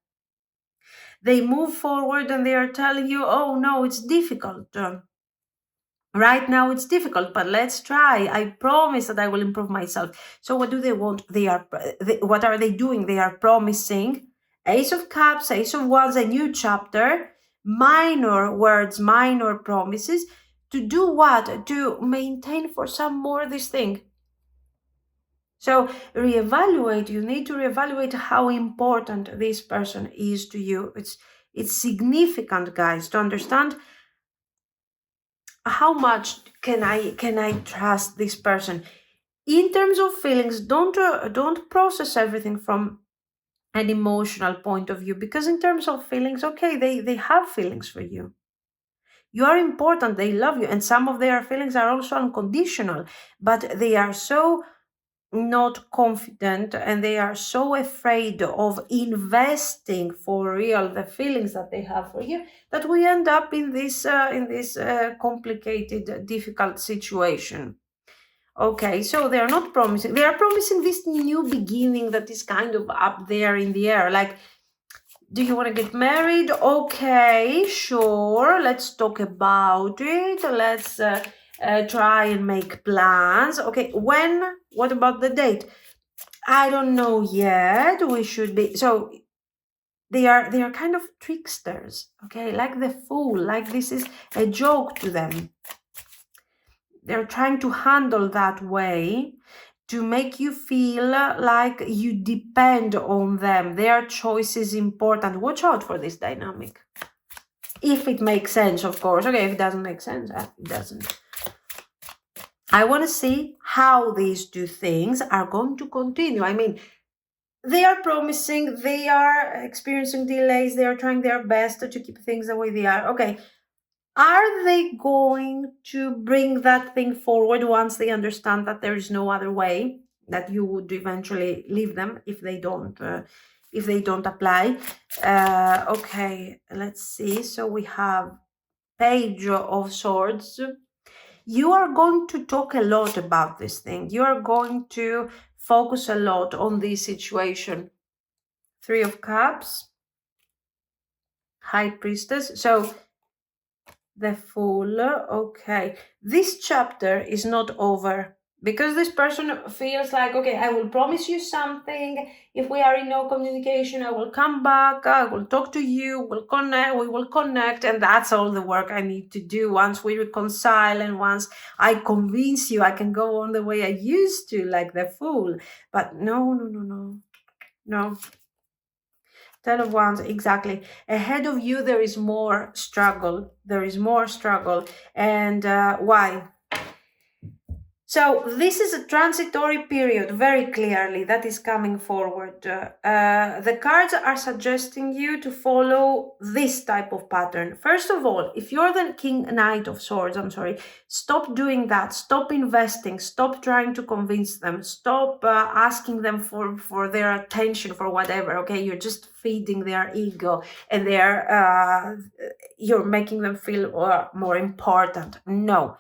They move forward and they are telling you, oh no, it's difficult. Right now it's difficult, but let's try. I promise that I will improve myself. So what do they want? What are they doing? They are promising Ace of Cups, Ace of Wands, a new chapter, minor words, minor promises. To do what? To maintain for some more this thing. So reevaluate. You need to reevaluate how important this person is to you. It's significant, guys, to understand how much can I trust this person. In terms of feelings, don't process everything from an emotional point of view, because in terms of feelings, okay, they have feelings for you. You are important, they love you, and some of their feelings are also unconditional, but they are so not confident and they are so afraid of investing for real the feelings that they have for you, that we end up in this complicated, difficult situation. Okay, so they are not promising. They are promising this new beginning that is kind of up there in the air. Like, do you want to get married? Okay, sure. Let's talk about it. Let's try and make plans. Okay, when? What about the date? I don't know yet. We should be. So they are kind of tricksters. Okay, like the Fool. Like this is a joke to them. They're trying to handle that way to make you feel like you depend on them. Their choice is important. Watch out for this dynamic. If it makes sense, of course. Okay, if it doesn't make sense, it doesn't. I want to see how these two things are going to continue. I mean, they are promising, they are experiencing delays, they are trying their best to keep things the way they are. Okay. Are they going to bring that thing forward once they understand that there is no other way, that you would eventually leave them if they don't apply? Okay, let's see. So we have Page of Swords. You are going to talk a lot about this thing. You are going to focus a lot on this situation. Three of Cups, High Priestess. So the Fool. Okay, this chapter is not over, because this person feels like, okay, I will promise you something. If we are in no communication, I will come back, I will talk to you, we will connect, and that's all the work I need to do. Once we reconcile and once I convince you, I can go on the way I used to, like the Fool. But no. Ten of Wands, exactly. Ahead of you, there is more struggle. There is more struggle. And why? So this is a transitory period, very clearly, that is coming forward. The cards are suggesting you to follow this type of pattern. First of all, if you're the Knight of Swords, stop doing that. Stop investing. Stop trying to convince them. Stop asking them for their attention, for whatever, okay? You're just feeding their ego, and you're making them feel more important. No.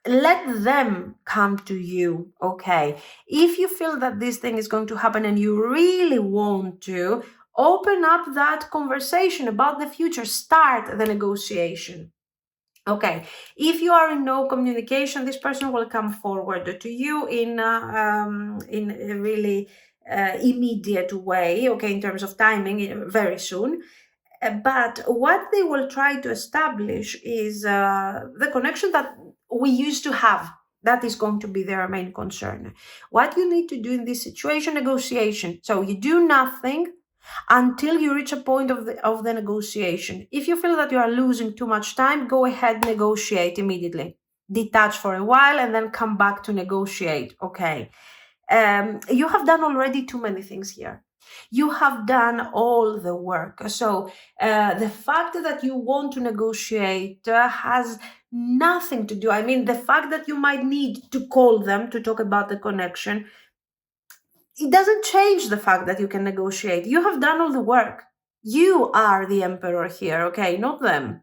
Let them come to you, okay? If you feel that this thing is going to happen and you really want to, open up that conversation about the future. Start the negotiation. Okay, if you are in no communication, this person will come forward to you in a really immediate way, okay, in terms of timing, very soon. But what they will try to establish is the connection that we used to have. That is going to be their main concern. What you need to do in this situation, negotiation. So you do nothing until you reach a point of the negotiation. If you feel that you are losing too much time, go ahead, negotiate immediately. Detach for a while and then come back to negotiate. Okay. You have done already too many things here. You have done all the work. So the fact that you want to negotiate has nothing to do. I mean, the fact that you might need to call them to talk about the connection, it doesn't change the fact that you can negotiate. You have done all the work. You are the emperor here, okay, not them.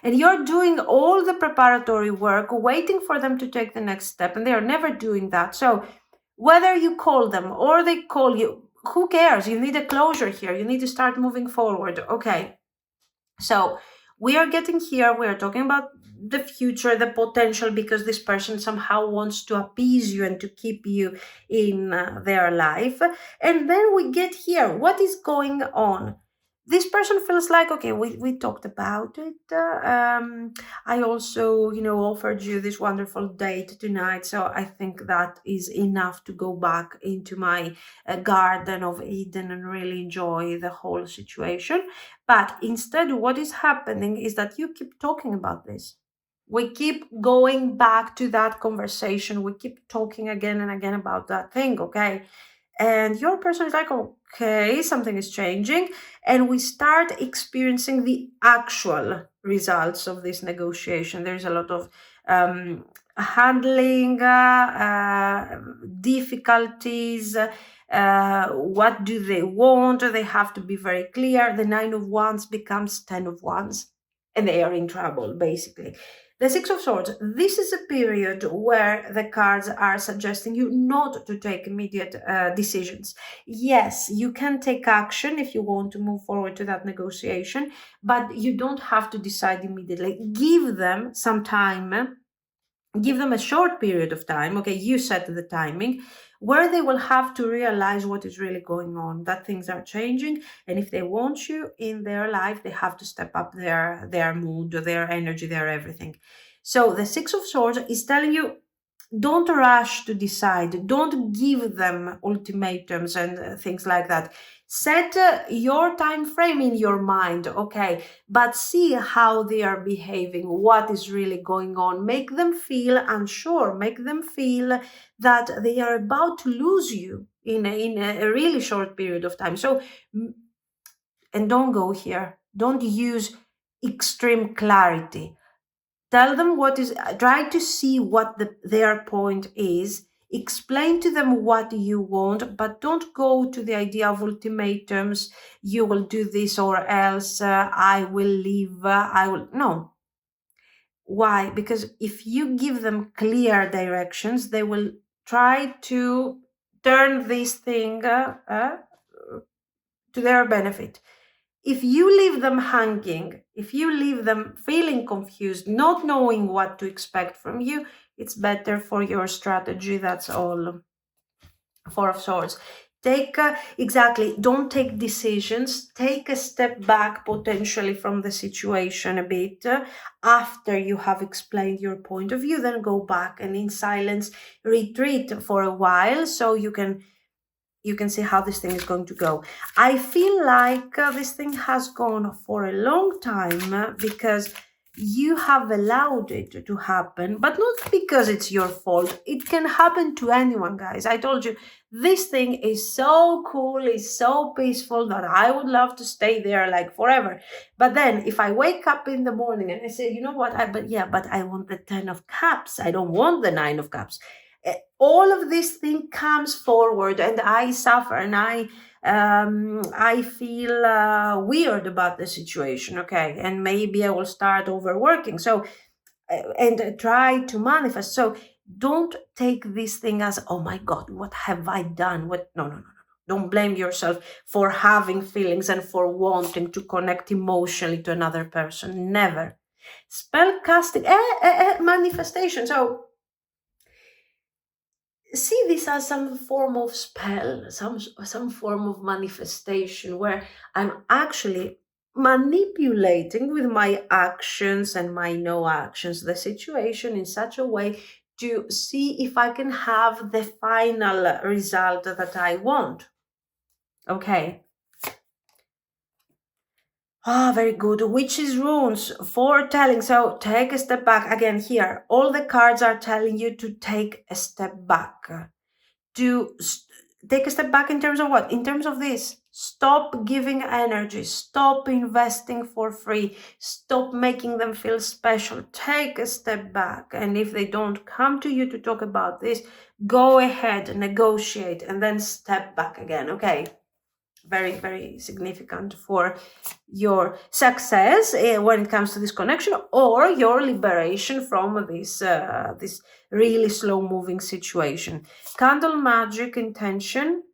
And you're doing all the preparatory work, waiting for them to take the next step, and they are never doing that. So whether you call them or they call you, who cares? You need a closure here. You need to start moving forward. Okay. So we are getting here. We are talking about the future, the potential, because this person somehow wants to appease you and to keep you in their life. And then we get here. What is going on? This person feels like, okay, we talked about it. I also, offered you this wonderful date tonight. So I think that is enough to go back into my Garden of Eden and really enjoy the whole situation. But instead, what is happening is that you keep talking about this. We keep going back to that conversation. We keep talking again and again about that thing, okay? And your person is like, okay, something is changing. And we start experiencing the actual results of this negotiation. There's a lot of handling, difficulties. What do they want? They have to be very clear. The 9 of Wands becomes 10 of Wands, and they are in trouble, basically. The Six of Swords, this is a period where the cards are suggesting you not to take immediate decisions. Yes, you can take action if you want to move forward to that negotiation, but you don't have to decide immediately. Give them some time. Give them a short period of time. Okay, you set the timing where they will have to realize what is really going on, that things are changing. And if they want you in their life, they have to step up their mood, their energy, their everything. So the Six of Swords is telling you, don't rush to decide. Don't give them ultimatums and things like that. Set your time frame in your mind, okay, but see how they are behaving, what is really going on. Make them feel unsure. Make them feel that they are about to lose you in a really short period of time. So, and don't go here. Don't use extreme clarity. Tell them what is, try to see what their point is. Explain to them what you want, but don't go to the idea of ultimatums. You will do this or else, I will leave, no. Why? Because if you give them clear directions, they will try to turn this thing to their benefit. If you leave them hanging, if you leave them feeling confused, not knowing what to expect from you, it's better for your strategy. That's all. Four of Swords. Don't take decisions. Take a step back potentially from the situation a bit after you have explained your point of view. Then go back and in silence retreat for a while so you can see how this thing is going to go. I feel like this thing has gone for a long time because you have allowed it to happen, but not because it's your fault. It can happen to anyone, guys. I told you, this thing is so cool, it's so peaceful that I would love to stay there like forever. But then if I wake up in the morning and I say, you know what, but I want the 10 of cups, I don't want the 9 of cups. All of this thing comes forward and I suffer and I feel weird about the situation, okay, and maybe I will start overworking. So, and try to manifest. So, don't take this thing as, oh my God, what have I done? What? No, no, no, no. Don't blame yourself for having feelings and for wanting to connect emotionally to another person. Never. Spell casting, manifestation. So, see this as some form of spell, some form of manifestation where I'm actually manipulating with my actions and my no actions the situation in such a way to see if I can have the final result that I want. Okay. Ah, very good. Witches runes, foretelling. So take a step back again here. All the cards are telling you to take a step back. To take a step back in terms of what? In terms of this. Stop giving energy. Stop investing for free. Stop making them feel special. Take a step back. And if they don't come to you to talk about this, go ahead, negotiate, and then step back again. Okay. Very, very significant for your success when it comes to this connection or your liberation from this really slow moving situation. Candle magic intention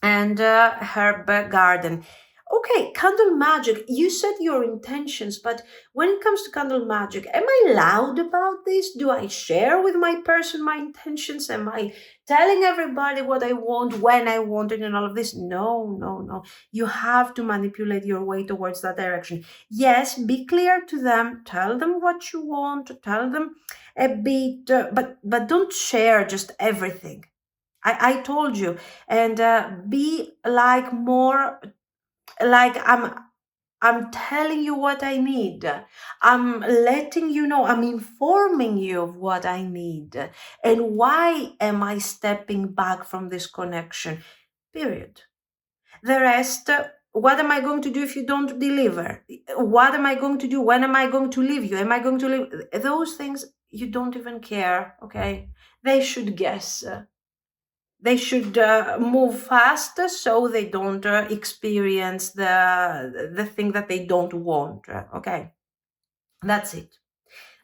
and herb garden. Okay, candle magic, you said your intentions, but when it comes to candle magic, am I loud about this? Do I share with my person my intentions? Am I telling everybody what I want, when I want it, and all of this? No, no, no. You have to manipulate your way towards that direction. Yes, be clear to them, tell them what you want, tell them a bit, but don't share just everything. I told you, and be like more like I'm telling you what I need. I'm letting you know, I'm informing you of what I need. And why am I stepping back from this connection? Period. The rest, what am I going to do if you don't deliver? What am I going to do? When am I going to leave you? Am I going to leave? Those things, you don't even care, okay? They should guess. They should move fast so they don't experience the thing that they don't want. Okay, that's it.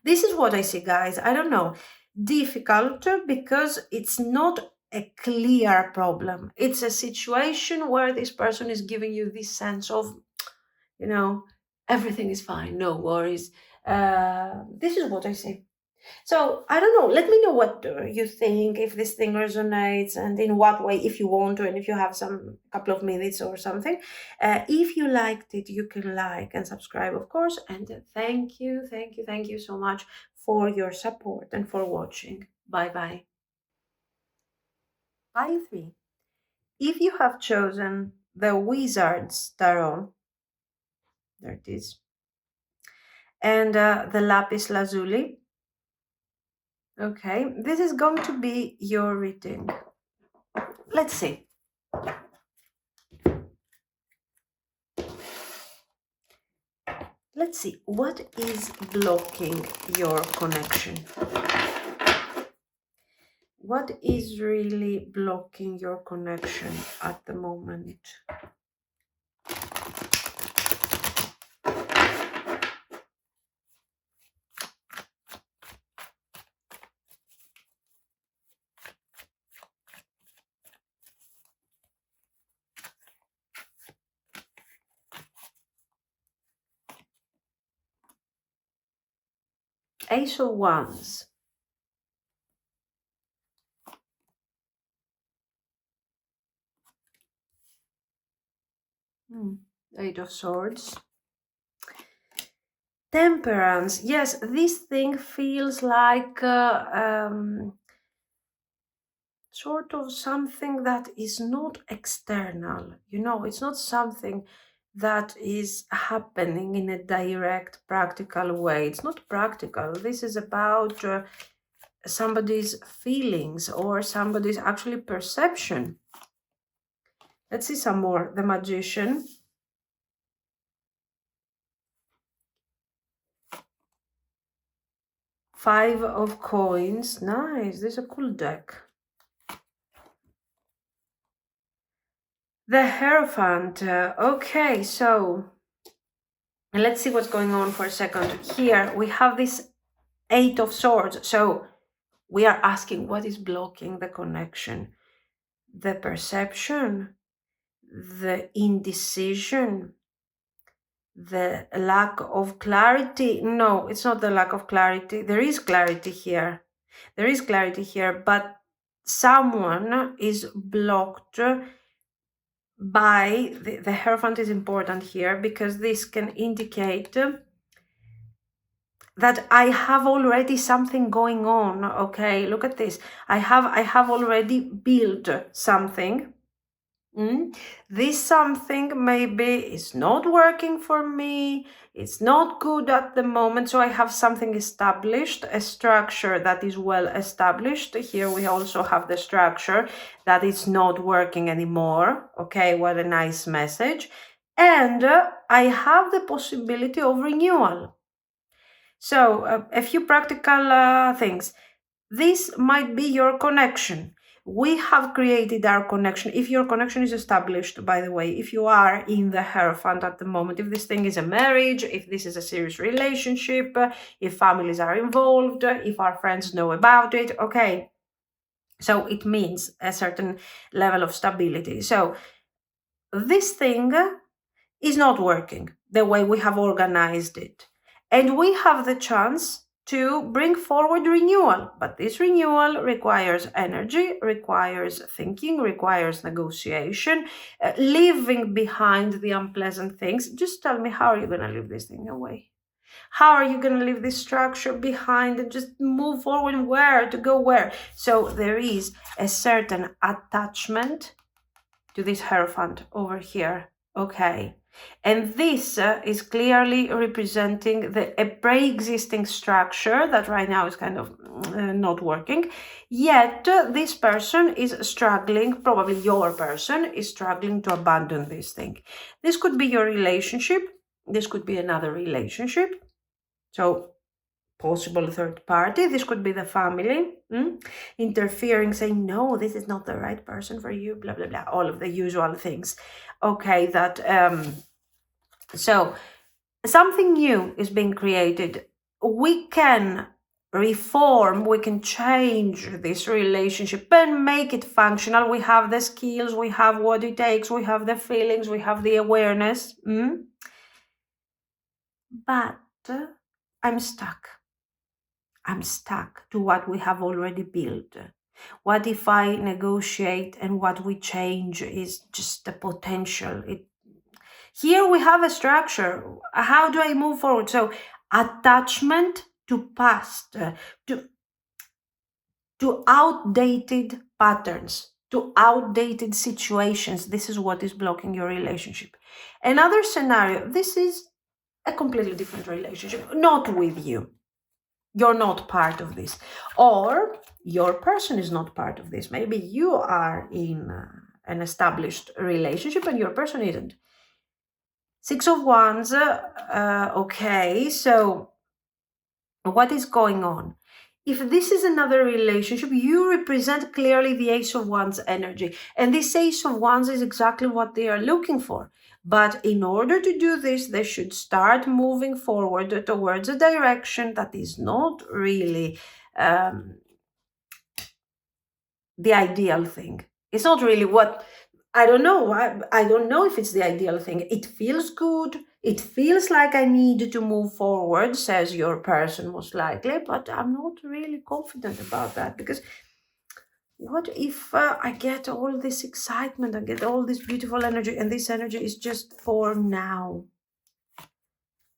This is what I see, guys. I don't know. Difficult because it's not a clear problem. It's a situation where this person is giving you this sense of, you know, everything is fine, no worries. This is what I see. So I don't know. Let me know what you think, if this thing resonates, and in what way, if you want to, and if you have some couple of minutes or something. If you liked it, you can like and subscribe, of course. And thank you, thank you, thank you so much for your support and for watching. Bye bye. Pile 3. If you have chosen the Wizard's Tarot, there it is, and the Lapis Lazuli. Okay, this is going to be your reading. Let's see. Let's see, what is blocking your connection? What is really blocking your connection at the moment? Ace of Wands. Eight of Swords. Temperance. Yes, this thing feels like sort of something that is not external. You know, it's not something that is happening in a direct, practical way. It's not practical. This is about somebody's feelings or somebody's actually perception. Let's see some more. The Magician. Five of Coins. Nice. This is a cool deck. The Hierophant. Okay, so let's see what's going on for a second. Here we have this Eight of Swords. So we are asking, what is blocking the connection? The perception, the indecision, the lack of clarity. No, it's not the lack of clarity. There is clarity here. There is clarity here, but someone is blocked by the Hierophant is important here because this can indicate that I have already something going on. Okay, look at this. I have already built something. This something maybe is not working for me. It's not good at the moment. So I have something established, a structure that is well established. Here we also have the structure that is not working anymore. Okay, what a nice message. And I have the possibility of renewal. So a few practical things. This might be your connection. We have created our connection. If your connection is established, by the way, if you are in the Hierophant at the moment, if this thing is a marriage, if this is a serious relationship, if families are involved, if our friends know about it, okay. So it means a certain level of stability. So this thing is not working the way we have organized it. And we have the chance to bring forward renewal. But this renewal requires energy, requires thinking, requires negotiation, leaving behind the unpleasant things. Just tell me, how are you going to leave this thing away? How are you going to leave this structure behind and just move forward? Where to go where? So there is a certain attachment to this Hierophant over here. Okay. And this is clearly representing a pre-existing structure that right now is kind of not working. Yet this person is struggling, probably your person is struggling to abandon this thing. This could be your relationship. This could be another relationship. So possible third party. This could be the family interfering, saying, no, this is not the right person for you, blah, blah, blah, all of the usual things. Okay, that, so something new is being created. We can reform, we can change this relationship and make it functional. We have the skills, we have what it takes, we have the feelings, we have the awareness. But I'm stuck. I'm stuck to what we have already built. What if I negotiate and what we change is just the potential? Here we have a structure. How do I move forward? So attachment to past, to outdated patterns, to outdated situations. This is what is blocking your relationship. Another scenario, this is a completely different relationship, not with you. You're not part of this, or your person is not part of this. Maybe you are in an established relationship and your person isn't. Six of Wands, okay, so what is going on? If this is another relationship, you represent clearly the Ace of Wands energy. And this Ace of Wands is exactly what they are looking for. But in order to do this, they should start moving forward towards a direction that is not really the ideal thing. It's not really what, I don't know. I don't know if it's the ideal thing. It feels good. It feels like I need to move forward, says your person most likely, but I'm not really confident about that because what if I get all this excitement, I get all this beautiful energy, and this energy is just for now?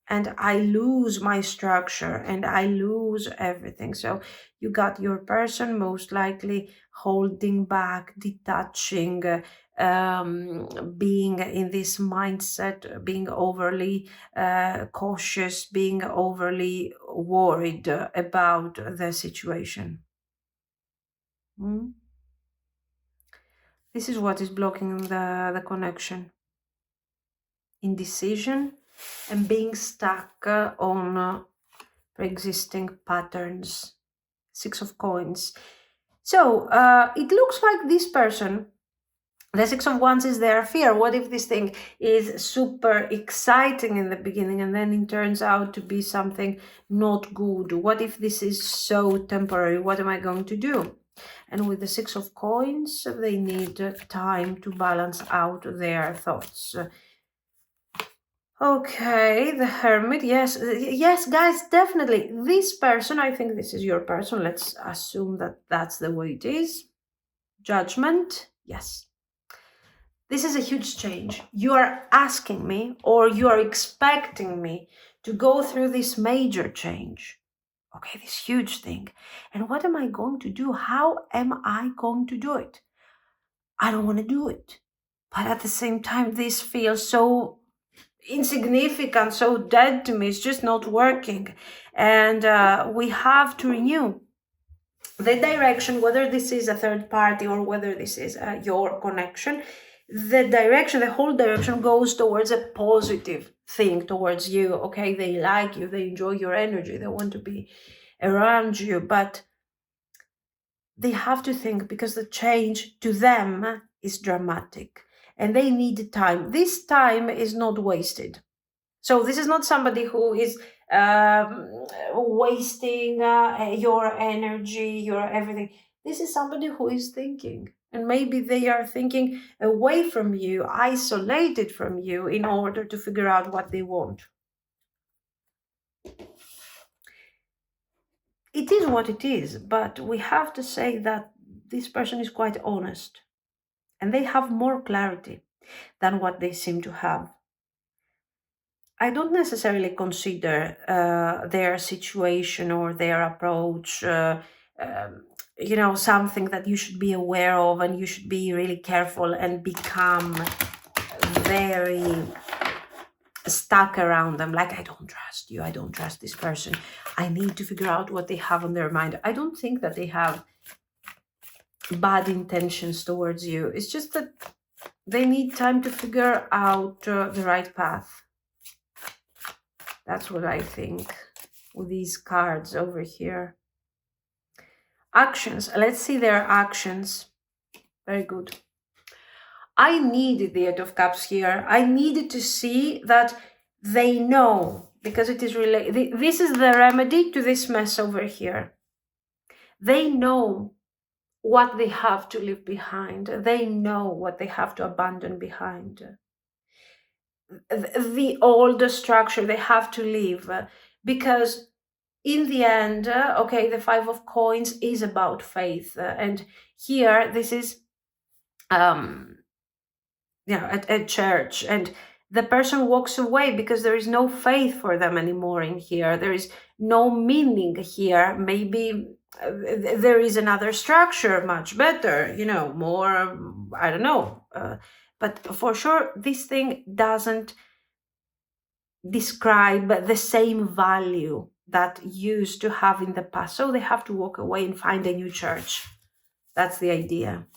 and I lose my structure and I lose everything. So you got your person most likely holding back, detaching, being in this mindset, being overly cautious, being overly worried about the situation. This is what is blocking the connection. Indecision and being stuck on pre-existing patterns. 6 of Coins. So it looks like this person, the 6 of Wands, is their fear. What if this thing is super exciting in the beginning and then it turns out to be something not good? What if this is so temporary? What am I going to do? And with the 6 of Coins, they need time to balance out their thoughts. Okay, the Hermit. Yes, yes, guys, definitely. This person, I think this is your person. Let's assume that that's the way it is. Judgment. Yes. This is a huge change. You are asking me, or you are expecting me to go through this major change. Okay, this huge thing. And what am I going to do? How am I going to do it? I don't want to do it. But at the same time, this feels so insignificant, so dead to me. It's just not working. And we have to renew the direction, whether this is a third party or whether this is your connection. The direction, the whole direction goes towards a positive thing towards you. Okay, they like you, they enjoy your energy, they want to be around you, but they have to think, because the change to them is dramatic and they need time. This time is not wasted. So this is not somebody who is wasting your energy, your everything. This is somebody who is thinking. And maybe they are thinking away from you, isolated from you, in order to figure out what they want. It is what it is, but we have to say that this person is quite honest. And they have more clarity than what they seem to have. I don't necessarily consider their situation or their approach, something that you should be aware of, and you should be really careful and become very stuck around them. Like, I don't trust you, I don't trust this person, I need to figure out what they have on their mind. I don't think that they have bad intentions towards you. It's just that they need time to figure out the right path. That's what I think with these cards over here. Actions. Let's see their actions. Very good. I needed the 8 of Cups here. I needed to see that they know, because it is related. This is the remedy to this mess over here. They know what they have to leave behind. They know what they have to abandon behind. The old structure they have to leave, because in the end, okay, the 5 of Coins is about faith, and here this is at church, and the person walks away because there is no faith for them anymore in here. There is no meaning here. Maybe there is another structure, much better, more, I don't know, but for sure this thing doesn't describe the same value that used to have in the past. So they have to walk away and find a new church. That's the idea.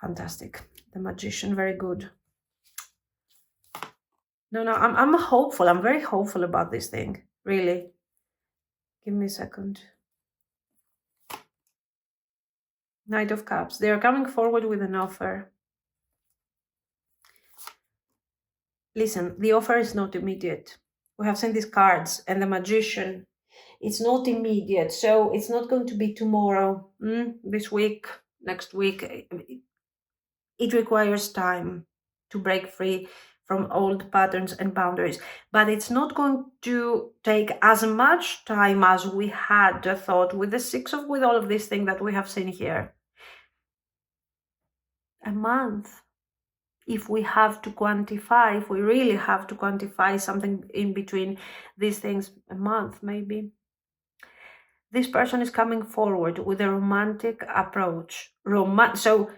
Fantastic. The Magician, very good. No, I'm hopeful. I'm very hopeful about this thing. Really. Give me a second. Knight of Cups. They are coming forward with an offer. Listen, the offer is not immediate. We have seen these cards, and the Magician, it's not immediate. So it's not going to be tomorrow, this week, next week. It requires time to break free from old patterns and boundaries. But it's not going to take as much time as we had thought with the with all of this thing that we have seen here. A month. if we have to quantify, if we really have to quantify something in between these things, a month maybe, this person is coming forward with a romantic approach. So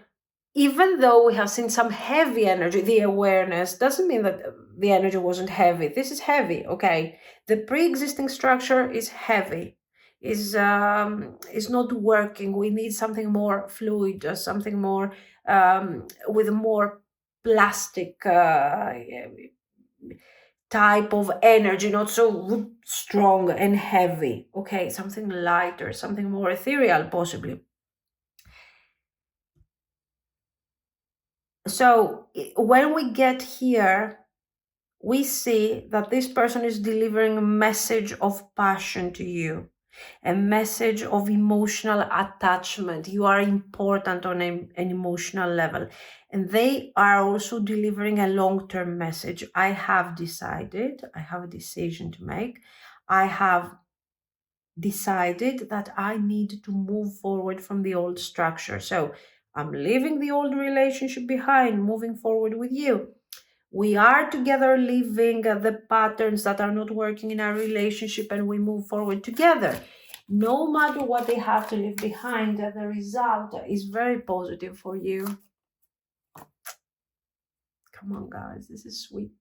even though we have seen some heavy energy, the awareness doesn't mean that the energy wasn't heavy. This is heavy, okay? The pre-existing structure is heavy, is not working. We need something more fluid, something more with more plastic type of energy, not so strong and heavy, okay? Something lighter, something more ethereal, possibly. So when we get here, we see that this person is delivering a message of passion to you, a message of emotional attachment. You are important on an emotional level. And they are also delivering a long-term message. I have decided, I have a decision to make. I have decided that I need to move forward from the old structure. So I'm leaving the old relationship behind, moving forward with you. We are together leaving the patterns that are not working in our relationship, and we move forward together. No matter what they have to leave behind, the result is very positive for you. Come on, guys, this is sweet.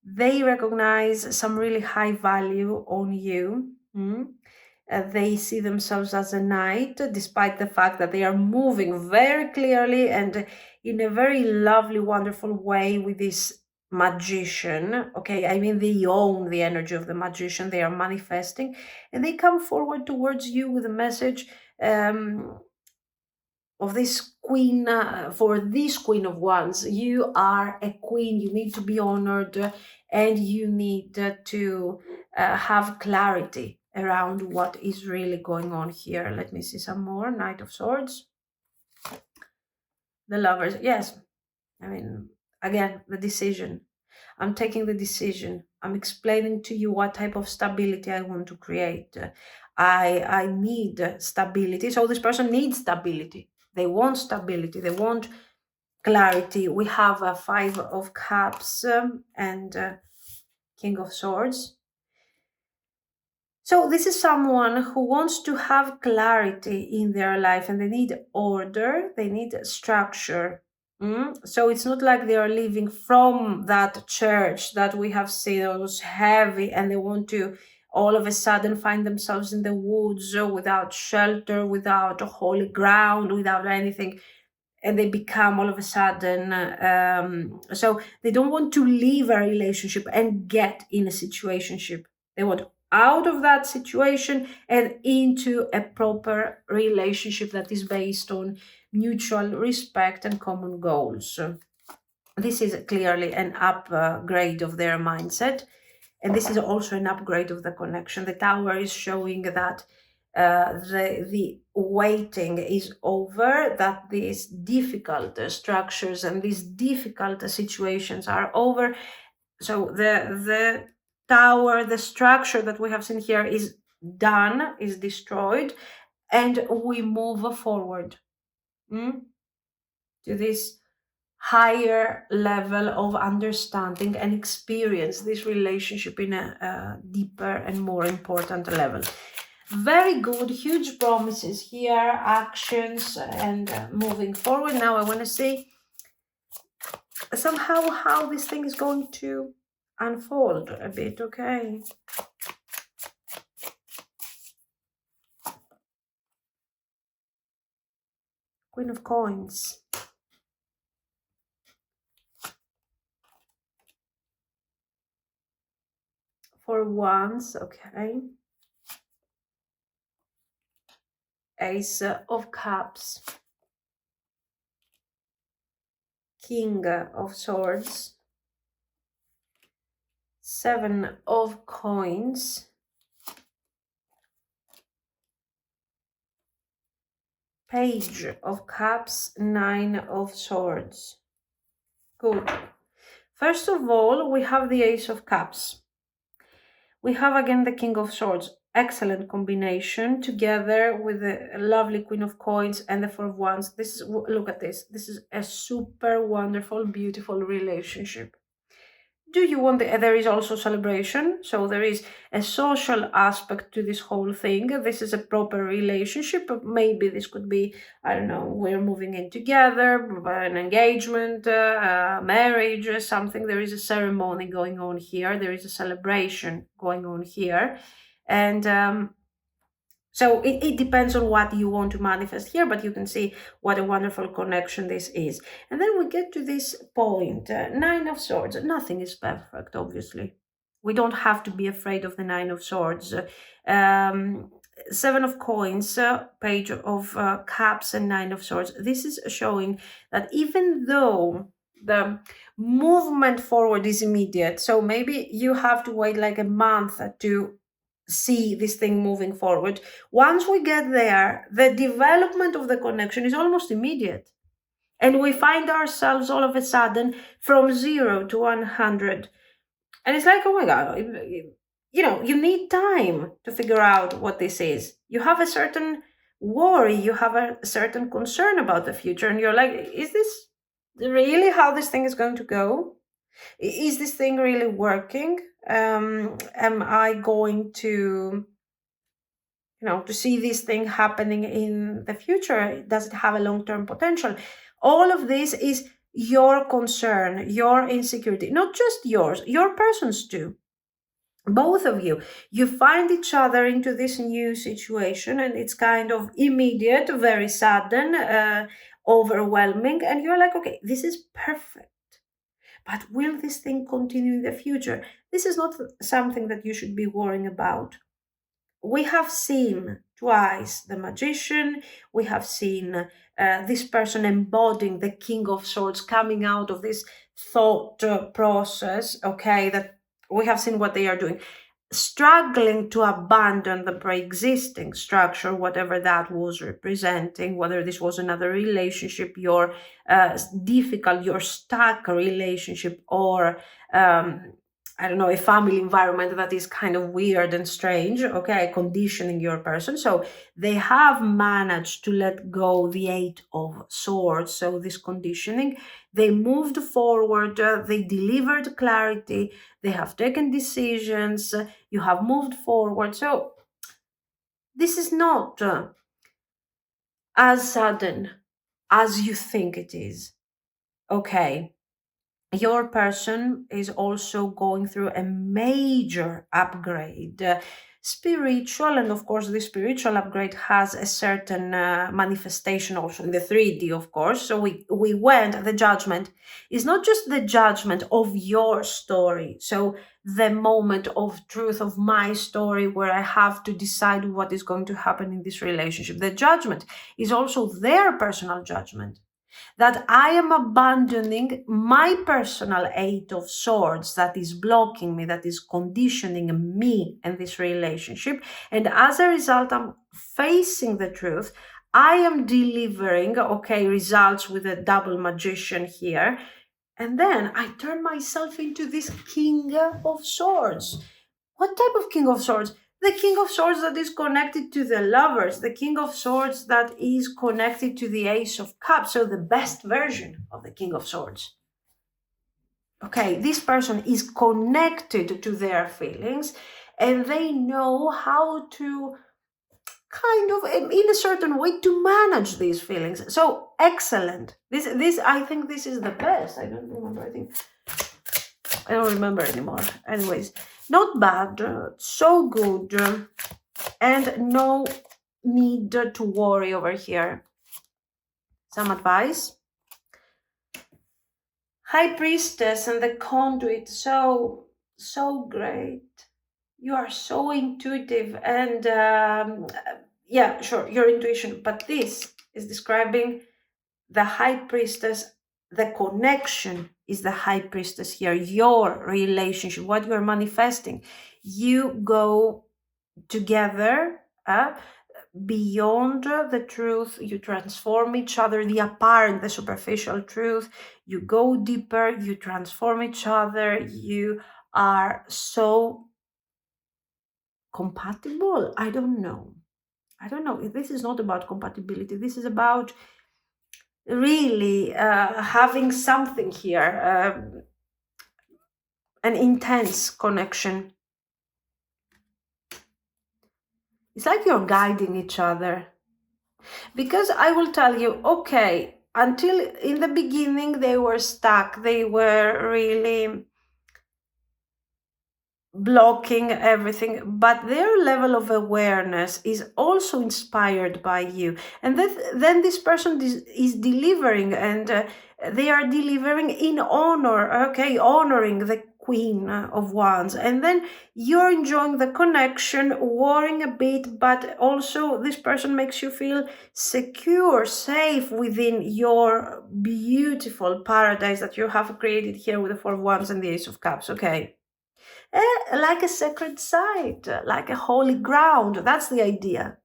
They recognize some really high value on you. They see themselves as a knight, despite the fact that they are moving very clearly and in a very lovely, wonderful way with this magician. Okay, I mean, they own the energy of the magician. They are manifesting, and they come forward towards you with a message of this queen. For this Queen of Wands, you are a queen. You need to be honored, and you need to have clarity around what is really going on here. Let me see some more. Knight of Swords. The Lovers. Yes. I mean, again, the decision. I'm taking the decision. I'm explaining to you what type of stability I want to create. I need stability. So this person needs stability. They want stability. They want clarity. We have a Five of Cups and King of Swords. So this is someone who wants to have clarity in their life, and they need order, they need structure. So it's not like they are living from that church that we have seen, it was heavy, and they want to all of a sudden find themselves in the woods without shelter, without a holy ground, without anything, and they become all of a sudden so they don't want to leave a relationship and get in a situationship. They want out of that situation and into a proper relationship that is based on mutual respect and common goals. This is clearly an upgrade of their mindset, and this is also an upgrade of the connection. The Tower is showing that the waiting is over, that these difficult structures and these difficult situations are over. So the Tower, the structure that we have seen here is done, is destroyed, and we move forward to this higher level of understanding and experience this relationship in a deeper and more important level. Very good, huge promises here, actions, and moving forward. Now I want to see somehow how this thing is going to unfold a bit, okay? Queen of Coins. For Wands, okay. Ace of Cups. King of Swords. Seven of Coins. Page of Cups, Nine of Swords. Good. First of all, we have the Ace of Cups. We have again the King of Swords. excellent combination together with the lovely Queen of Coins and the Four of Wands. This is, look at this. This is a super wonderful, beautiful relationship. Do you want there is also celebration, so there is a social aspect to this whole thing. This is a proper relationship, but maybe this could be, I don't know, we're moving in together, an engagement, marriage, something. There is a ceremony going on here, there is a celebration going on here, and so it depends on what you want to manifest here, but you can see what a wonderful connection this is. And then we get to this point, Nine of Swords. Nothing is perfect, obviously. We don't have to be afraid of the Nine of Swords. Seven of Coins, Page of Cups, and Nine of Swords. This is showing that even though the movement forward is immediate, so maybe you have to wait like a month to see this thing moving forward. Once we get there, the development of the connection is almost immediate. And we find ourselves all of a sudden from 0 to 100. And it's like, oh my God, you need time to figure out what this is. You have a certain worry, you have a certain concern about the future, and you're like, is this really how this thing is going to go? Is this thing really working? Am I going to to see this thing happening in the future? Does it have a long-term potential? All of this is your concern, your insecurity, not just yours, your person's too. Both of you find each other into this new situation, and it's kind of immediate, very sudden, overwhelming, and you're like, okay, this is perfect. But will this thing continue in the future? This is not something that you should be worrying about. We have seen twice the Magician. We have seen this person embodying the King of Swords, coming out of this thought process, okay, that we have seen what they are doing, struggling to abandon the pre-existing structure, whatever that was representing, whether this was another relationship, your difficult, your stuck relationship, or I don't know, a family environment that is kind of weird and strange, okay, conditioning your person. So they have managed to let go the Eight of Swords, so this conditioning. They moved forward, they delivered clarity, they have taken decisions, you have moved forward. So this is not as sudden as you think it is, okay? Your person is also going through a major upgrade, spiritual, and of course, the spiritual upgrade has a certain manifestation also in the 3D, of course. So we went, the judgment is not just the judgment of your story, so the moment of truth of my story where I have to decide what is going to happen in this relationship. The judgment is also their personal judgment, that I am abandoning my personal Eight of Swords that is blocking me, that is conditioning me in this relationship. And as a result, I'm facing the truth. I am delivering, okay, results with a double Magician here. And then I turn myself into this King of Swords. What type of King of Swords? The King of Swords that is connected to the Lovers, the King of Swords that is connected to the Ace of Cups, so the best version of the King of Swords. Okay, this person is connected to their feelings, and they know how to kind of, in a certain way, to manage these feelings. So excellent. This I think this is the best. I don't remember anymore. Anyways, not bad, so good, and no need to worry over here. Some advice. High Priestess and the Conduit, so great. You are so intuitive, and yeah, sure, your intuition, but this is describing the High Priestess. The connection is the High Priestess here, your relationship, what you're manifesting. You go together beyond the truth, you transform each other, the apparent, the superficial truth. You go deeper, you transform each other. You are so compatible? I don't know. This is not about compatibility. This is about really having something here, an intense connection. It's like you're guiding each other. Because I will tell you, okay, until in the beginning they were stuck, they were really blocking everything, but their level of awareness is also inspired by you, and then this person is delivering, and they are delivering in honor, okay, honoring the Queen of Wands, and then you're enjoying the connection, worrying a bit, but also this person makes you feel secure, safe within your beautiful paradise that you have created here with the Four of Wands and the Ace of Cups, okay? Like a sacred site, like a holy ground. That's the idea.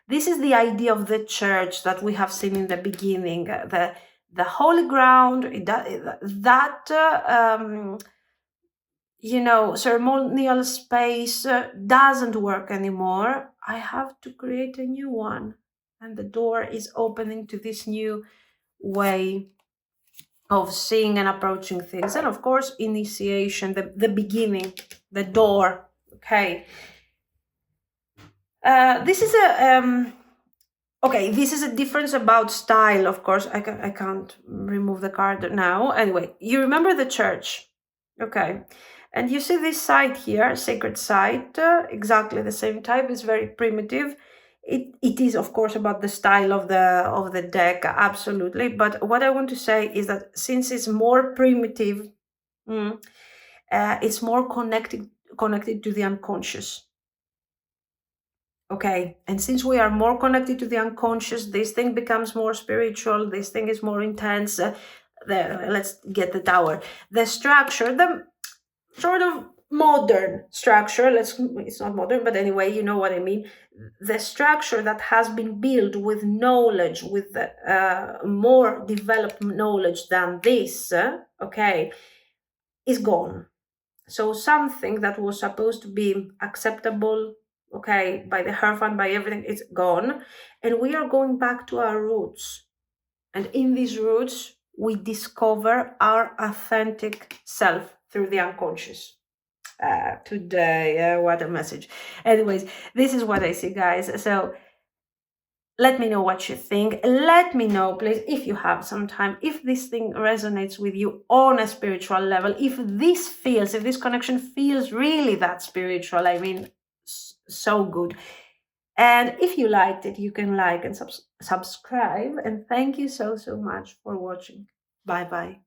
This is the idea of the church that we have seen in the beginning. The holy ground, ceremonial space doesn't work anymore. I have to create a new one. And the door is opening to this new way of seeing and approaching things, and of course initiation, the beginning, the door, okay. This is a difference about style, of course. I can't remove the card now. Anyway, you remember the church, okay, and you see this site here, sacred site, exactly the same type. It's very primitive. It is, of course, about the style of the deck, absolutely. But what I want to say is that since it's more primitive, it's more connected to the unconscious. Okay, and since we are more connected to the unconscious, this thing becomes more spiritual. This thing is more intense. Let's get the tower. The structure, the sort of modern structure, it's not modern, but anyway, you know what I mean. The structure that has been built with knowledge, with more developed knowledge than this, okay, is gone. So something that was supposed to be acceptable, okay, by the Hierophant, by everything, it's gone. And we are going back to our roots. And in these roots, we discover our authentic self through the unconscious. Today, what a message. Anyways, this is what I see, guys. So let me know what you think. Let me know, please, if you have some time, if this thing resonates with you on a spiritual level, if this connection feels really that spiritual. I mean, so good. And if you liked it, you can like and subscribe. And thank you so much for watching. Bye-bye.